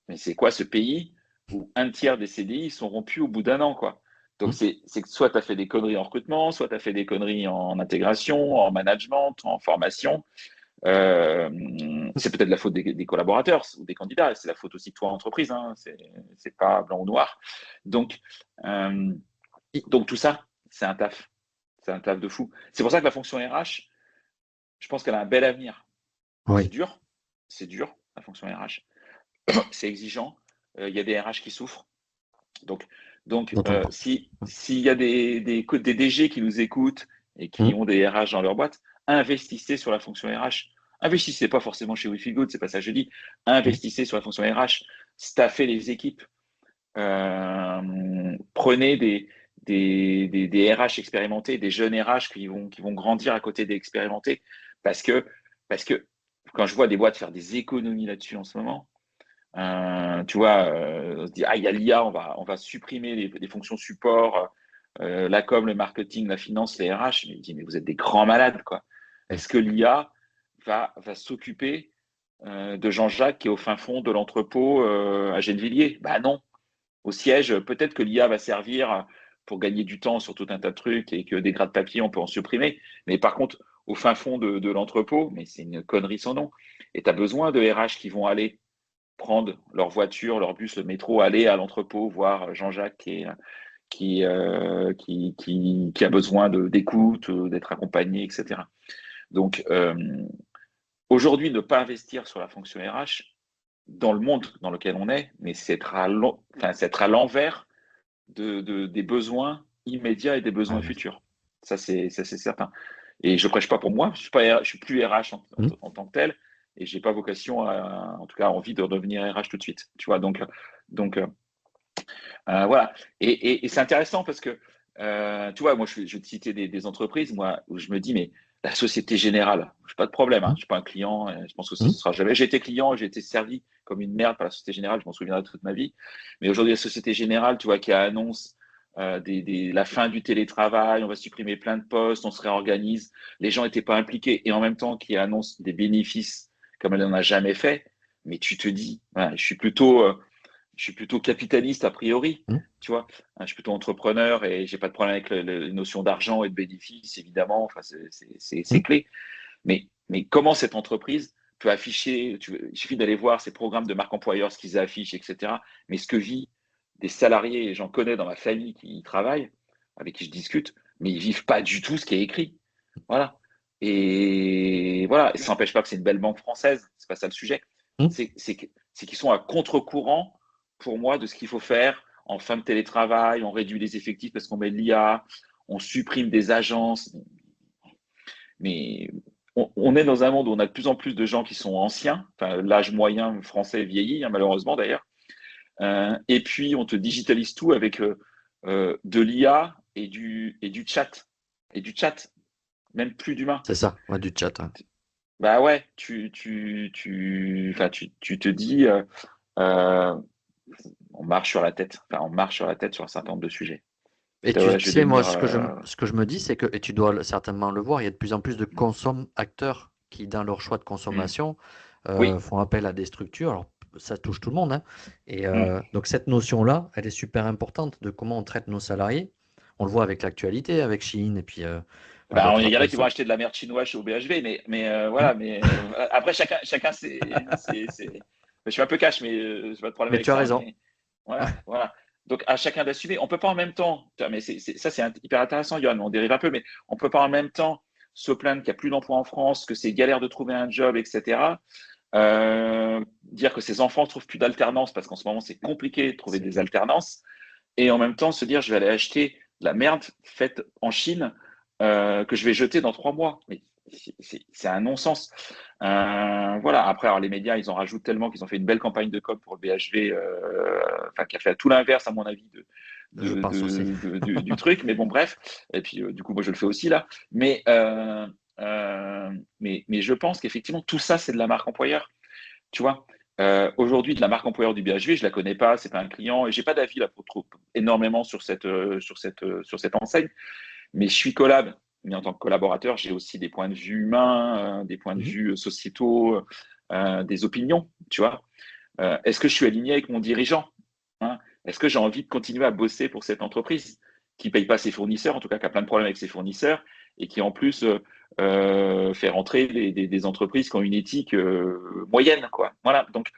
mais c'est quoi ce pays où un tiers des CDI sont rompus au bout d'un an, quoi. Donc, Mm. c'est que soit tu as fait des conneries en recrutement, soit tu as fait des conneries en intégration, en management, en formation. Euh, c'est peut-être la faute des collaborateurs ou des candidats, c'est la faute aussi de toi, entreprise, hein. C'est pas blanc ou noir. Donc, euh, I- donc tout ça, c'est un taf. C'est un taf de fou. C'est pour ça que la fonction RH, je pense qu'elle a un bel avenir. Oui. C'est dur, la fonction RH. C'est exigeant. Il y a des RH qui souffrent. Donc, D'autant pas. s'il y a des DG qui nous écoutent et qui Mm. ont des RH dans leur boîte, investissez sur la fonction RH. Investissez pas forcément chez We Feel Good, c'est pas ça que je dis. Mm. Investissez sur la fonction RH. Staffez les équipes. Prenez des RH expérimentés, des jeunes RH qui vont grandir à côté des expérimentés, parce que, parce que quand je vois des boîtes faire des économies là-dessus en ce moment, tu vois, on se dit, ah, il y a l'IA, on va supprimer les fonctions support, la com, le marketing, la finance, les RH. Je me dis, mais vous êtes des grands malades, quoi. Est-ce que l'IA va s'occuper de Jean-Jacques qui est au fin fond de l'entrepôt à Gennevilliers? Bah non. Au siège, peut-être que l'IA va servir pour gagner du temps sur tout un tas de trucs et que des gras de papier, on peut en supprimer. Mais par contre, au fin fond de l'entrepôt, mais c'est une connerie sans nom. Et tu as besoin de RH qui vont aller prendre leur voiture, leur bus, le métro, aller à l'entrepôt, voir Jean-Jacques qui a besoin d'écoute, d'être accompagné, etc. Donc, aujourd'hui, ne pas investir sur la fonction RH, dans le monde dans lequel on est, mais c'est être à l'envers des besoins immédiats et des besoins futurs. Ça, c'est certain. Et je prêche pas pour moi, je suis plus RH en tant que tel, et j'ai pas vocation, en tout cas, envie de devenir RH tout de suite. Tu vois, donc voilà. Et c'est intéressant parce que, tu vois, moi, je vais te citer des entreprises, moi, où je me dis, mais la Société Générale, je n'ai pas de problème, hein, je ne suis pas un client, je pense que ce sera jamais. J'ai été client, j'ai été servi comme une merde par la Société Générale, je m'en souviendrai toute ma vie. Mais aujourd'hui, la Société Générale, tu vois, qui annonce la fin du télétravail, on va supprimer plein de postes, on se réorganise, les gens n'étaient pas impliqués, et en même temps, qui annonce des bénéfices comme elle n'en a jamais fait, mais tu te dis, voilà, je suis plutôt capitaliste a priori, tu vois. Je suis plutôt entrepreneur et j'ai pas de problème avec les notions d'argent et de bénéfices, évidemment. Enfin, c'est clé. Mais comment cette entreprise peut afficher, il suffit d'aller voir ces programmes de marque employeur, ce qu'ils affichent, etc. Mais ce que vit des salariés, et j'en connais dans ma famille qui y travaillent, avec qui je discute, mais ils vivent pas du tout ce qui est écrit. Voilà. Et voilà, et ça n'empêche pas que c'est une belle banque française, c'est pas ça le sujet. C'est qu'ils sont à contre-courant pour moi de ce qu'il faut faire en fin de télétravail, on réduit les effectifs parce qu'on met de l'IA, on supprime des agences. Mais on est dans un monde où on a de plus en plus de gens qui sont anciens, enfin, l'âge moyen français vieillit, hein, malheureusement d'ailleurs. Et puis on te digitalise tout avec de l'IA et du chat. Et du chat, même plus d'humain. C'est ça, ouais, du chat. Ouais. Bah ouais, tu te dis, on marche sur la tête. Enfin, on marche sur la tête sur un certain nombre de sujets. Et tu sais, moi, ce que je me dis, c'est que, et tu dois certainement le voir, il y a de plus en plus de acteurs qui, dans leur choix de consommation, font appel à des structures. Alors, ça touche tout le monde, hein. Et donc, cette notion-là, elle est super importante de comment on traite nos salariés. On le voit avec l'actualité, avec Shein, et puis il y en a qui vont acheter de la merde chinoise chez OBHV, mais voilà. Mais après, chacun c'est. Je suis un peu cash, mais j'ai pas de problème mais avec tu as ça. raison. Mais voilà. Donc, à chacun d'assumer. On peut pas en même temps. Mais ça, c'est hyper intéressant, Johan. On dérive un peu, mais on peut pas en même temps se plaindre qu'il n'y a plus d'emploi en France, que c'est galère de trouver un job, etc. Dire que ses enfants ne trouvent plus d'alternance parce qu'en ce moment, c'est compliqué de trouver des alternances. Et en même temps, se dire, je vais aller acheter de la merde faite en Chine que je vais jeter dans 3 mois. Mais c'est un non-sens. Voilà. Après, alors, les médias, ils en rajoutent tellement qu'ils ont fait une belle campagne de com pour le BHV, qui a fait tout l'inverse, à mon avis, du truc. Mais bon, bref. Et puis, du coup, moi, je le fais aussi là. Mais je pense qu'effectivement, tout ça, c'est de la marque employeur. Tu vois, aujourd'hui, de la marque employeur du BHV, je la connais pas, c'est pas un client, et j'ai pas d'avis là pour trop énormément sur cette enseigne. Mais je suis collab, mais en tant que collaborateur, j'ai aussi des points de vue humains, des points de vue sociétaux, des opinions, tu vois. Est-ce que je suis aligné avec mon dirigeant, hein? Est-ce que j'ai envie de continuer à bosser pour cette entreprise qui ne paye pas ses fournisseurs, en tout cas qui a plein de problèmes avec ses fournisseurs, et qui en plus fait rentrer des entreprises qui ont une éthique moyenne, quoi. Voilà. Donc,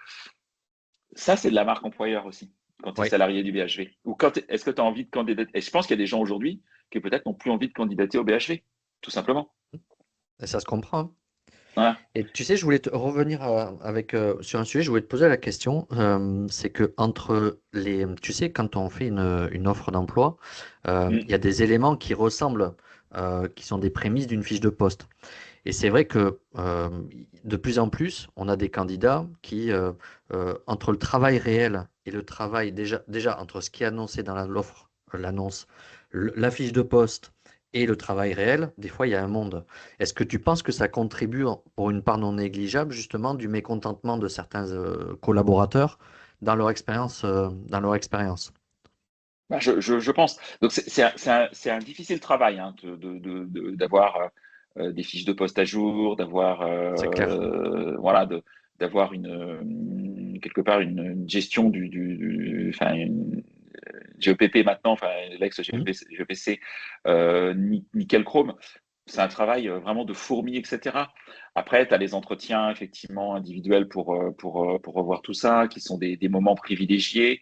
ça, c'est de la marque employeur aussi, quand tu es salarié du BHV. Ou est-ce que tu as envie de candidater? Et je pense qu'il y a des gens aujourd'hui qui peut-être n'ont plus envie de candidater au BHV, tout simplement. Et ça se comprend, hein. Voilà. Et tu sais, je voulais revenir sur un sujet, je voulais te poser la question, c'est que tu sais, quand on fait une offre d'emploi, il y a des éléments qui ressemblent, qui sont des prémices d'une fiche de poste. Et c'est vrai que de plus en plus, on a des candidats qui, entre le travail réel et le travail déjà entre ce qui est annoncé dans l'offre, l'annonce, la fiche de poste et le travail réel, des fois, il y a un monde. Est-ce que tu penses que ça contribue pour une part non négligeable, justement, du mécontentement de certains collaborateurs dans leur expérience, Bah, je pense. Donc, c'est un difficile travail hein, d'avoir des fiches de poste à jour, d'avoir C'est clair. voilà, d'avoir quelque part une gestion enfin, une GEPP maintenant, enfin, Mhm. l'ex-GEPC, nickel chrome. C'est un travail vraiment de fourmi, etc. Après, tu as les entretiens effectivement individuels pour revoir tout ça, qui sont des moments privilégiés.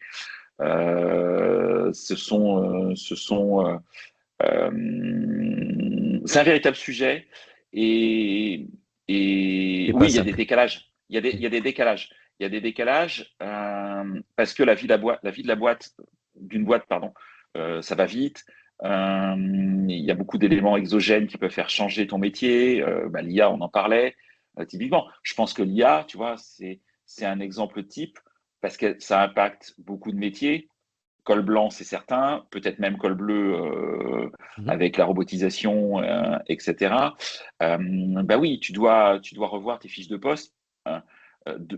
C'est un véritable sujet et, et C'est oui, pas il y a des simple. décalages. Il y a des décalages. Il y a des décalages parce que la vie de la boîte, d'une boîte, pardon, ça va vite. Il y a beaucoup d'éléments exogènes qui peuvent faire changer ton métier. Bah, l'IA, on en parlait typiquement. Je pense que l'IA, tu vois, c'est un exemple type parce que ça impacte beaucoup de métiers. Col blanc, c'est certain, peut-être même col bleu Mhm. avec la robotisation, etc. Bah oui, tu dois revoir tes fiches de poste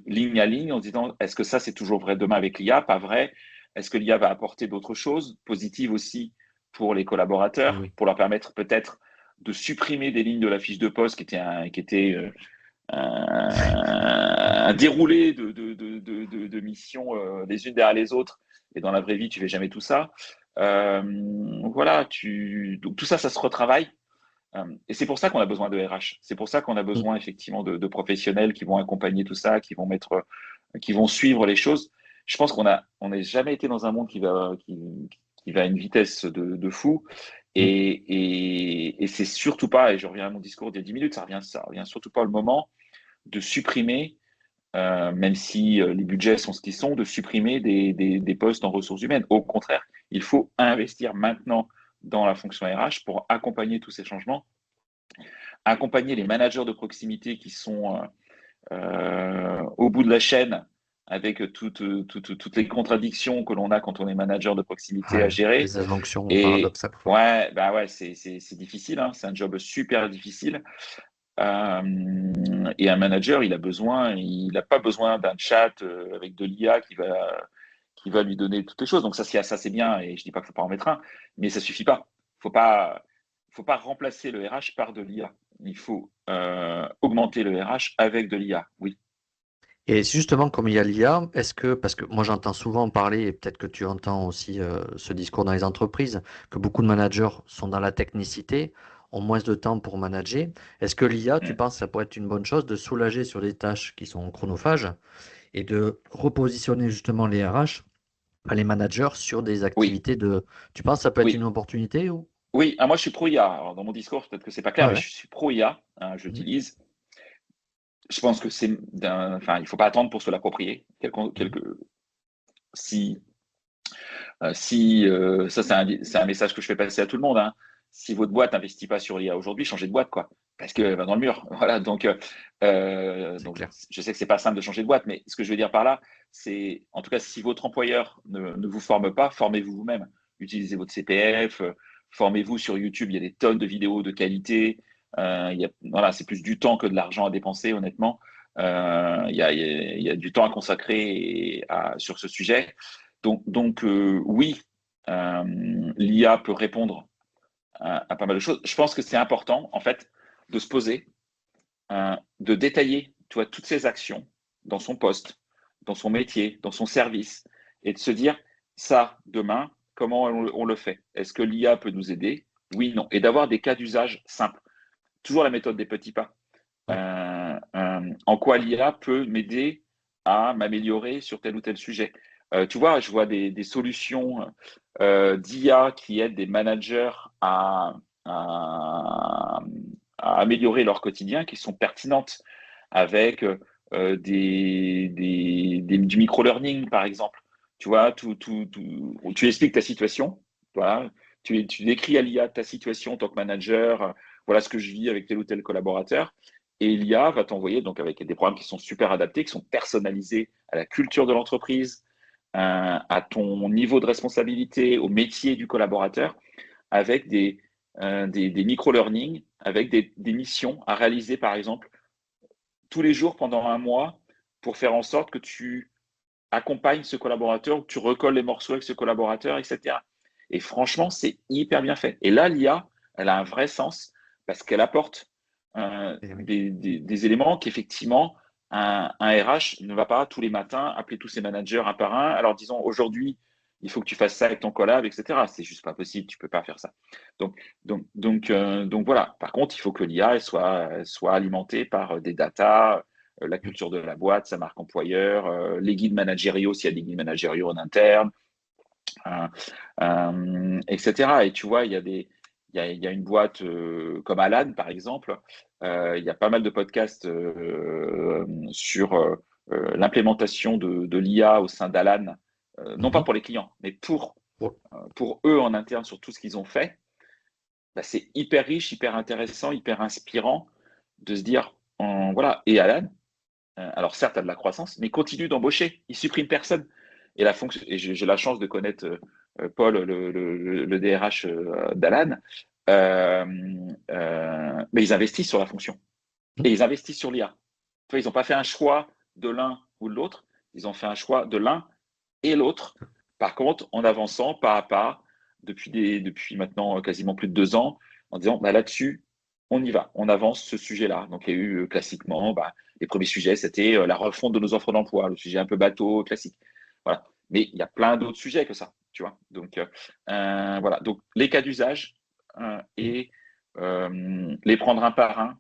ligne à ligne en disant est-ce que ça c'est toujours vrai demain avec l'IA, pas vrai? Est-ce que l'IA va apporter d'autres choses positives aussi pour les Eh collaborateurs, oui. pour leur permettre peut-être de supprimer des lignes de la fiche de poste qui était un déroulé de missions les unes derrière les autres. Et dans la vraie vie, tu fais jamais tout ça. Voilà, donc tout ça, ça se retravaille. Et c'est pour ça qu'on a besoin de RH. C'est pour ça qu'on a Mm. besoin effectivement de professionnels qui vont accompagner tout ça, qui vont suivre les choses. Je pense on n'est jamais été dans un monde qui va à une vitesse de fou. Mm. Et c'est surtout pas, et je reviens à mon discours d'il y a 10 minutes, ça revient surtout pas le moment de supprimer, même si les budgets sont ce qu'ils sont, de supprimer des postes en ressources humaines. Au contraire, il faut investir maintenant dans la fonction RH pour accompagner tous ces changements, accompagner les managers de proximité qui sont au bout de la chaîne avec toutes les contradictions que l'on a quand on est manager de proximité à Ouais, gérer. les injonctions Et paradoxales. ouais, bah ouais, c'est difficile, hein, c'est un job super difficile. Et un manager, il n'a pas besoin d'un chat avec de l'IA qui va lui donner toutes les choses. Donc ça c'est bien, et je dis pas qu'il faut pas en mettre un, mais ça suffit pas. Faut pas remplacer le RH par de l'IA. Il faut augmenter le RH avec de l'IA. Oui. Et justement, comme il y a l'IA, parce que moi j'entends souvent parler, et peut-être que tu entends aussi ce discours dans les entreprises, que beaucoup de managers sont dans la technicité, ont moins de temps pour manager. Est-ce que l'IA, tu Mm. penses que ça pourrait être une bonne chose de soulager sur des tâches qui sont chronophages et de repositionner justement les RH, les managers, sur des Oui, activités de... Tu penses que ça peut être une oui, opportunité ou... oui. Ah, moi je suis pro IA. Alors, dans mon discours, peut-être que c'est pas clair, Ah mais ouais. je suis pro IA. Hein, Mhm. j'utilise. Je pense que enfin, il faut pas attendre pour se l'approprier. Mhm. Si ça, c'est un message que je fais passer à tout le monde. Hein. Si votre boîte n'investit pas sur l'IA aujourd'hui, changez de boîte, quoi. Parce qu'elle va dans le mur. Voilà. C'est Donc, clair. je sais que c'est pas simple de changer de boîte, mais ce que je veux dire par là, c'est, en tout cas, si votre employeur ne vous forme pas, formez-vous vous-même. Utilisez votre CPF, formez-vous sur YouTube. Il y a des tonnes de vidéos de qualité. Voilà, c'est plus du temps que de l'argent à dépenser, honnêtement. Il y a du temps à consacrer sur ce sujet. Oui, l'IA peut répondre à pas mal de choses. Je pense que c'est important, en fait, de se poser, de détailler, tu vois, toutes ses actions dans son poste, dans son métier, dans son service, et de se dire, ça, demain, comment on le fait? Est-ce que l'IA peut nous aider? Oui, non. Et d'avoir des cas d'usage simples. Toujours la méthode des petits pas. Ouais. En quoi l'IA peut m'aider à m'améliorer sur tel ou tel sujet. Tu vois, je vois des solutions d'IA qui aident des managers à, à améliorer leur quotidien, qui sont pertinentes avec du micro-learning, par exemple. Tu vois, tu expliques ta situation, voilà, tu décris à l'IA ta situation en tant que manager, voilà ce que je vis avec tel ou tel collaborateur. Et l'IA va t'envoyer, donc avec des programmes qui sont super adaptés, qui sont personnalisés à la culture de l'entreprise, à ton niveau de responsabilité, au métier du collaborateur, avec des micro-learning, avec des missions à réaliser, par exemple, tous les jours pendant un mois pour faire en sorte que tu accompagnes ce collaborateur, que tu recolles les morceaux avec ce collaborateur, etc. Et franchement, c'est hyper bien fait. Et là, l'IA, elle a un vrai sens parce qu'elle apporte Eh oui. des éléments qu'effectivement, un RH ne va pas tous les matins appeler tous ses managers un par un. Alors, disons, aujourd'hui, il faut que tu fasses ça avec ton collab, etc. C'est juste pas possible, tu peux pas faire ça. Donc voilà. Par contre, il faut que l'IA soit alimentée par des datas, la culture de la boîte, sa marque employeur, les guides managériaux, s'il y a des guides managériaux en interne, etc. Et tu vois, il y a une boîte comme Alan, par exemple. Il y a pas mal de podcasts sur l'implémentation de l'IA au sein d'Alan, non pas Mhm. pour les clients, mais Bon. pour eux en interne sur tout ce qu'ils ont fait. Bah, c'est hyper riche, hyper intéressant, hyper inspirant de se dire, voilà, et Alan, alors certes, tu as de la croissance, mais continue d'embaucher. Il supprime personne. Et la fonction, et j'ai la chance de connaître Paul, le DRH d'Alan, mais ils investissent sur la fonction et ils investissent sur l'IA. Ils n'ont pas fait un choix de l'un ou de l'autre, ils ont fait un choix de l'un et l'autre. Par contre, en avançant pas à pas, depuis maintenant quasiment plus de 2 ans, en disant bah, là-dessus, on y va, on avance ce sujet-là. Donc, il y a eu classiquement, bah, les premiers sujets, c'était la refonte de nos offres d'emploi, le sujet un peu bateau, classique. Voilà. Mais il y a plein d'autres sujets que ça, tu vois. Donc, voilà. Donc, les cas d'usage et les prendre un par un,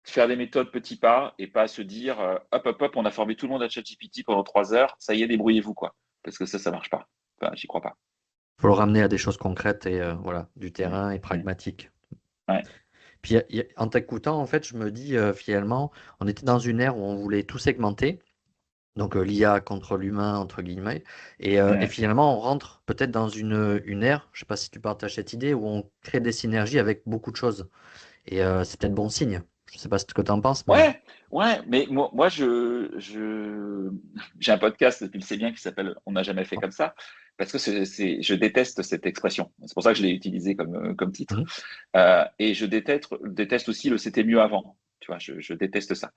faire des méthodes petits pas et pas se dire hop, hop, hop, on a formé tout le monde à ChatGPT pendant 3 heures, ça y est, débrouillez-vous, quoi. Parce que ça marche pas. Enfin, j'y crois pas. Faut le ramener à des choses concrètes et voilà, du Mm, terrain et mm. pragmatique. Ouais, Puis en t'écoutant, en fait, je me dis finalement, on était dans une ère où on voulait tout segmenter, donc l'IA contre l'humain, entre guillemets, et ouais. finalement, on rentre peut-être dans une ère, je sais pas si tu partages cette idée, où on crée des synergies avec beaucoup de choses. Et c'est peut-être bon signe. Je sais pas ce que tu en penses, mais. Ouais, ouais, mais moi j'ai un podcast, tu le sais bien, qui s'appelle On n'a jamais fait comme ça, parce que je déteste cette expression. C'est pour ça que je l'ai utilisé comme titre. Mhm. Et je déteste aussi le c'était mieux avant. Tu vois, je déteste ça.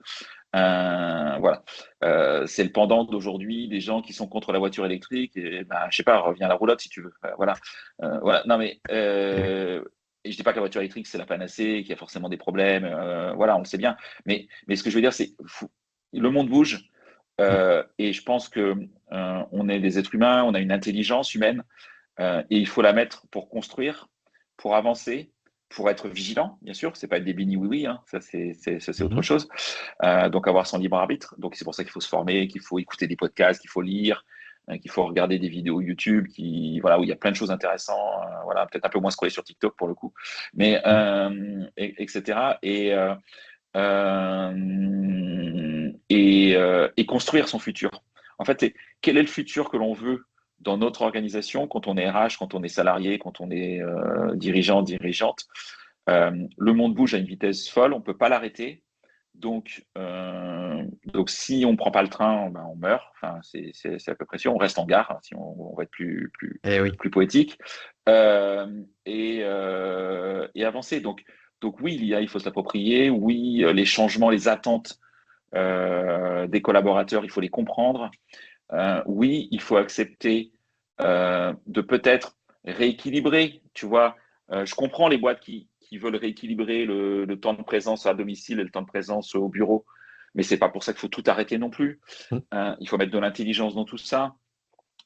Voilà. C'est le pendant d'aujourd'hui des gens qui sont contre la voiture électrique. Et ben, je sais pas, reviens à la roulotte si tu veux. Voilà. Voilà. Non mais Eh oui. et je dis pas que la voiture électrique c'est la panacée, qu'il y a forcément des problèmes. Voilà, on le sait bien. Mais ce que je veux dire, c'est le monde bouge. Mm. Et je pense que on est des êtres humains, on a une intelligence humaine et il faut la mettre pour construire, pour avancer, pour être vigilant, bien sûr. C'est pas être des bini oui-oui, hein. Ça, c'est autre Mhm. chose. Donc avoir son libre arbitre. Donc c'est pour ça qu'il faut se former, qu'il faut écouter des podcasts, qu'il faut lire, qu'il faut regarder des vidéos YouTube, voilà, où il y a plein de choses intéressantes. Voilà, peut-être un peu moins scroller sur TikTok pour le coup, mais Mm. etc. Et construire son futur. En fait, quel est le futur que l'on veut dans notre organisation quand on est RH, quand on est salarié, quand on est dirigeant, dirigeante. Le monde bouge à une vitesse folle, on ne peut pas l'arrêter. Donc, si on ne prend pas le train, ben, on meurt. Enfin, c'est à peu près sûr. On reste en gare, hein, si on va être Eh oui. plus poétique. Et avancer. Donc oui, l'IA, il faut se l'approprier. Oui, les changements, les attentes des collaborateurs, il faut les comprendre. Oui, il faut accepter de peut-être rééquilibrer. Tu vois, je comprends les boîtes qui veulent rééquilibrer le temps de présence à domicile et le temps de présence au bureau, mais c'est pas pour ça qu'il faut tout arrêter non plus. Mm. Il faut mettre de l'intelligence dans tout ça.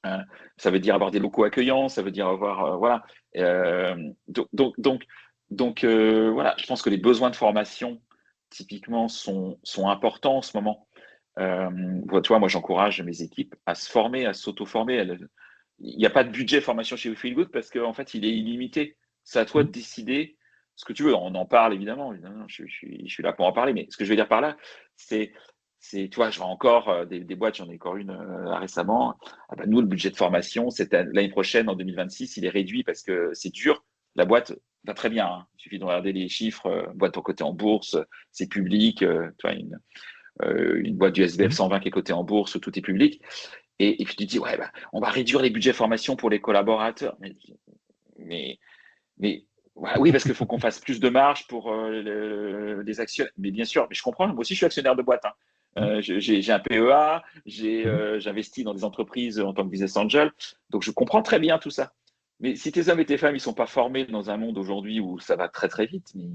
Euh, Ça veut dire avoir des locaux accueillants, ça veut dire avoir voilà. Euh, donc, donc, donc, voilà, je pense que les besoins de formation typiquement sont importants en ce moment. Tu vois, moi, j'encourage mes équipes à se former, à s'auto-former. Il n'y a pas de budget formation chez Feel Good parce qu'en fait, il est illimité. C'est à toi Mm. de décider ce que tu veux. On en parle évidemment. Je suis là pour en parler. Mais ce que je veux dire par là, c'est, tu vois, je vois encore des boîtes, j'en ai encore une récemment. Ah bah, nous, le budget de formation, l'année prochaine, en 2026, il est réduit parce que c'est dur. La boîte va très bien, hein. Il suffit de regarder les chiffres. Boîte en côté en bourse, c'est public. Tu vois, une boîte du SBF Mm. 120 qui est cotée en bourse, tout est public. Et puis tu te dis, ouais, bah, on va réduire les budgets formation pour les collaborateurs. Mais Mais ouais, oui, parce qu'il faut qu'on fasse plus de marge pour les actionnaires. Mais bien sûr, mais je comprends. Moi aussi, je suis actionnaire de boîte, hein. J'ai un PEA, j'investis dans des entreprises en tant que business angel. Donc, je comprends très bien tout ça. Mais si tes hommes et tes femmes, ils sont pas formés dans un monde aujourd'hui où ça va très, très vite, mais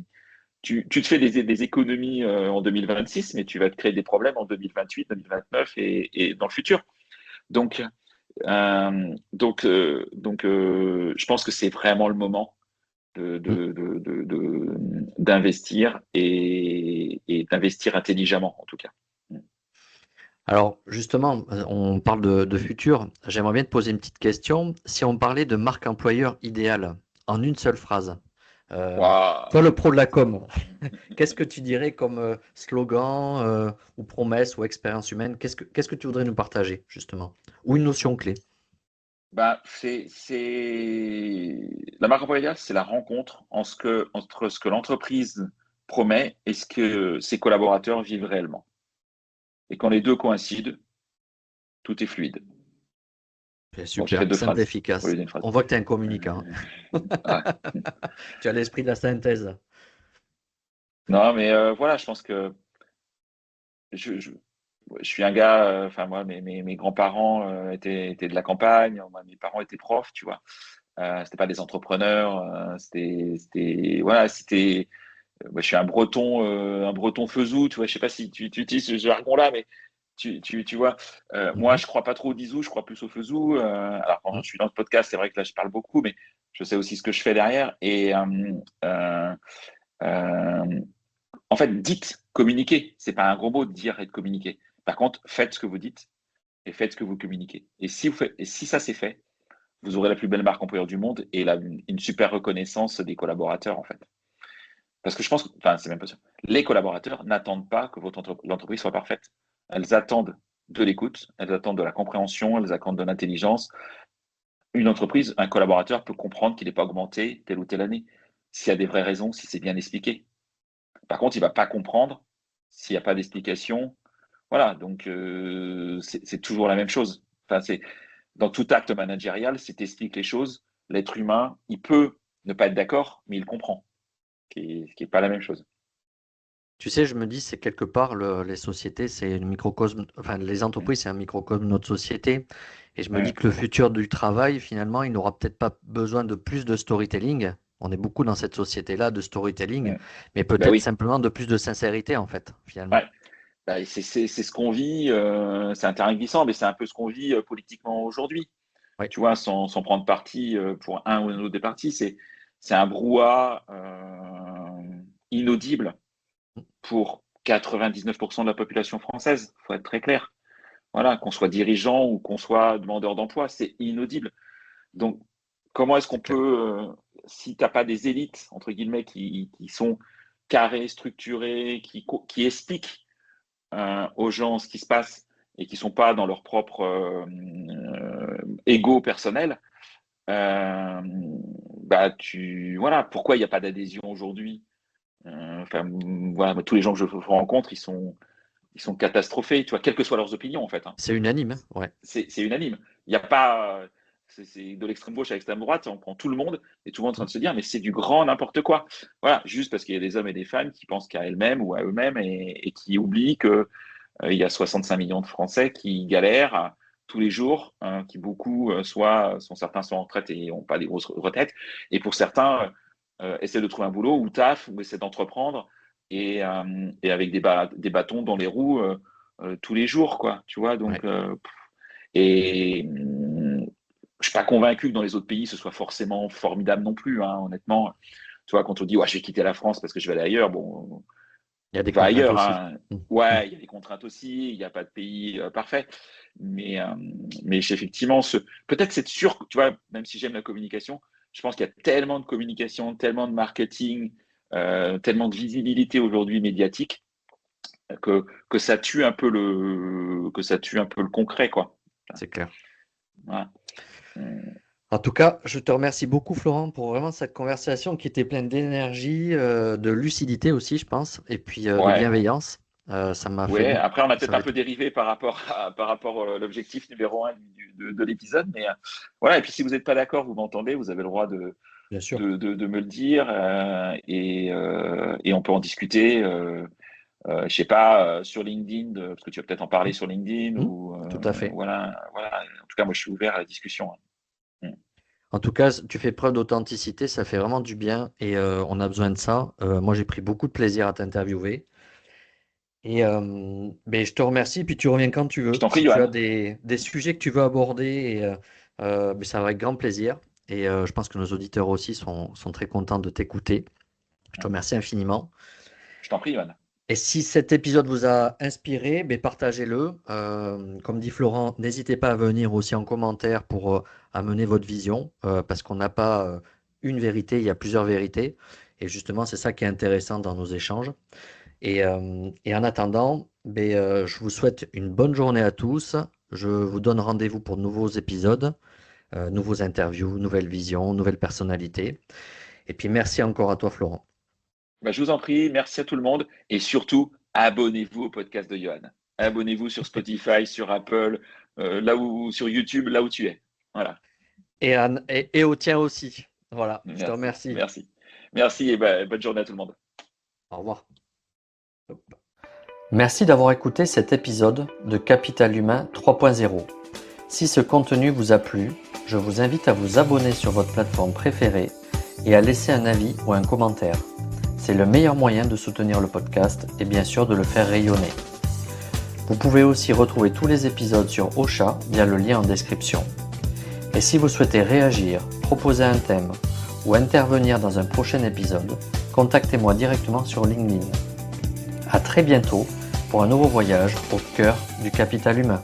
tu te fais des économies en 2026, mais tu vas te créer des problèmes en 2028, 2029 et dans le futur. Donc, je pense que c'est vraiment le moment d'investir et d'investir intelligemment, en tout cas. Alors justement, on parle de futur. J'aimerais bien te poser une petite question. Si on parlait de marque employeur idéale en une seule phrase, euh, toi Waouh. le pro de la com, qu'est-ce que tu dirais comme slogan ou promesse ou expérience humaine? Qu'est-ce que tu voudrais nous partager justement? Ou une notion clé? Bah, la marque employeur, c'est la rencontre entre ce que l'entreprise promet et ce que ses collaborateurs vivent réellement. Et quand les deux coïncident, tout est fluide. C'est Bon, j'ai fait super, deux simple et phrases au efficace. lieu d'une phrase. On voit que tu es un communicant. Ouais. Tu as l'esprit de la synthèse. Non, mais voilà, je pense que je, je, je suis un gars, enfin moi, mes grands-parents étaient de la campagne, moi, mes parents étaient profs, tu vois. C'était pas des entrepreneurs, voilà, moi, je suis un breton faisou, tu vois. Je sais pas si tu utilises ce jargon-là, mais tu vois, moi, Mhm, je crois pas trop au disou, je crois plus au faisou. Alors, quand mhm. je suis dans ce podcast, c'est vrai que là, je parle beaucoup, mais je sais aussi ce que je fais derrière. Euh, euh, En fait, dites, communiquez. C'est pas un gros mot de dire et de communiquer. Par contre, faites ce que vous dites et faites ce que vous communiquez. Et si ça c'est fait, vous aurez la plus belle marque employeur du monde et une super reconnaissance des collaborateurs, en fait. Parce que je pense, enfin, c'est même pas sûr. Les collaborateurs n'attendent pas que l'entreprise soit parfaite. Elles attendent de l'écoute, elles attendent de la compréhension, elles attendent de l'intelligence. Une entreprise, un collaborateur peut comprendre qu'il n'est pas augmenté telle ou telle année, s'il y a des vraies raisons, si c'est bien expliqué. Par contre, il ne va pas comprendre s'il n'y a pas d'explication. Voilà, donc c'est toujours la même chose. Enfin, dans tout acte managérial, si tu expliques les choses, l'être humain, il peut ne pas être d'accord, mais il comprend, ce qui est pas la même chose. Tu sais, je me dis, c'est quelque part, les sociétés, c'est une microcosme, enfin, les entreprises, c'est un microcosme de notre société. Et je me dis Ouais, que le futur du travail, finalement, il n'aura peut-être pas besoin de plus de storytelling. On est beaucoup dans cette société-là de storytelling, ouais. mais Ben peut-être oui, simplement de plus de sincérité, en fait, ouais. finalement. Ben, c'est ce qu'on vit, c'est un terrain glissant, mais c'est un peu ce qu'on vit politiquement aujourd'hui. Oui, Tu vois, sans prendre parti pour un ou un autre des partis, c'est un brouhaha inaudible pour 99% de la population française. Il faut être très clair. Voilà, qu'on soit dirigeant ou qu'on soit demandeur d'emploi, c'est inaudible. Donc, comment est-ce qu'on c'est clair. peut, si tu n'as pas des élites, entre guillemets, qui sont carrées, structurées, qui expliquent aux gens ce qui se passe et qui ne sont pas dans leur propre ego personnel, bah voilà, pourquoi il n'y a pas d'adhésion aujourd'hui? Enfin, voilà, tous les gens que je rencontre, ils sont catastrophés, tu vois, quelles que soient leurs opinions, en fait, hein. C'est unanime, hein. Ouais, C'est unanime. Il n'y a pas. C'est de l'extrême gauche à l'extrême droite, on prend tout le monde et tout le monde est en train de se dire, mais c'est du grand n'importe quoi. Voilà, juste parce qu'il y a des hommes et des femmes qui pensent qu'à elles-mêmes ou à eux-mêmes et qui oublient que il y a 65 millions de Français qui galèrent tous les jours, hein, qui beaucoup certains sont en retraite et n'ont pas des grosses retraites, et pour certains essaient de trouver un boulot ou taf ou essaient d'entreprendre et avec des bâtons dans les roues tous les jours, quoi. Tu vois, ouais. donc et je suis pas convaincu que dans les autres pays ce soit forcément formidable non plus, hein, honnêtement. Tu vois, quand on dit ouais, je vais quitter la France parce que je vais aller ailleurs, bon, Il y a des va contraintes ailleurs, aussi. hein. Mm, mm. Ouais, il y a des contraintes aussi, il n'y a pas de pays parfait. Mais, euh, mais effectivement, peut-être c'est sûr, tu vois, même si j'aime la communication, je pense qu'il y a tellement de communication, tellement de marketing, tellement de visibilité aujourd'hui médiatique que ça tue un peu que ça tue un peu le concret, quoi. C'est clair. Voilà. En tout cas, je te remercie beaucoup, Florent, pour vraiment cette conversation qui était pleine d'énergie, de lucidité aussi, je pense, et puis de Ouais, bienveillance. Ça m'a fait ouais. beaucoup. Après, on a peut-être Ça un m'a peu été- dérivé par rapport à l'objectif numéro un de l'épisode, mais voilà. Et puis, si vous n'êtes pas d'accord, vous m'entendez, vous avez le droit Bien sûr. de me le dire et on peut en discuter. Je sais pas, sur LinkedIn, parce que tu vas peut-être en parler sur LinkedIn Mmh, ou tout à fait. voilà. En tout cas, moi, je suis ouvert à la discussion. Hein. En tout cas, tu fais preuve d'authenticité, ça fait vraiment du bien et on a besoin de ça. Moi, j'ai pris beaucoup de plaisir à t'interviewer et beh, je te remercie, puis tu reviens quand tu Je veux. t'en prie, Si tu as Johan. des sujets que tu veux aborder et beh, ça va avec grand plaisir et je pense que nos auditeurs aussi sont très contents de t'écouter. Je te remercie infiniment. Je t'en prie, Johan. Et si cet épisode vous a inspiré, ben partagez-le. Comme dit Florent, n'hésitez pas à venir aussi en commentaire pour amener votre vision, parce qu'on n'a pas une vérité, il y a plusieurs vérités. Et justement, c'est ça qui est intéressant dans nos échanges. Et en attendant, ben, je vous souhaite une bonne journée à tous. Je vous donne rendez-vous pour de nouveaux épisodes, nouveaux interviews, nouvelles visions, nouvelles personnalités. Et puis merci encore à toi, Florent. Bah, je vous en prie, merci à tout le monde et surtout, abonnez-vous au podcast de Johan. Abonnez-vous sur Spotify, sur Apple, sur YouTube, là où tu es. Voilà. Et au tien aussi. Voilà, je te Merci, remercie. merci. Merci et bah, bonne journée à tout le monde. Au revoir. Merci d'avoir écouté cet épisode de Capital Humain 3.0. Si ce contenu vous a plu, je vous invite à vous abonner sur votre plateforme préférée et à laisser un avis ou un commentaire. C'est le meilleur moyen de soutenir le podcast et bien sûr de le faire rayonner. Vous pouvez aussi retrouver tous les épisodes sur Ocha via le lien en description. Et si vous souhaitez réagir, proposer un thème ou intervenir dans un prochain épisode, contactez-moi directement sur LinkedIn. À très bientôt pour un nouveau voyage au cœur du capital humain.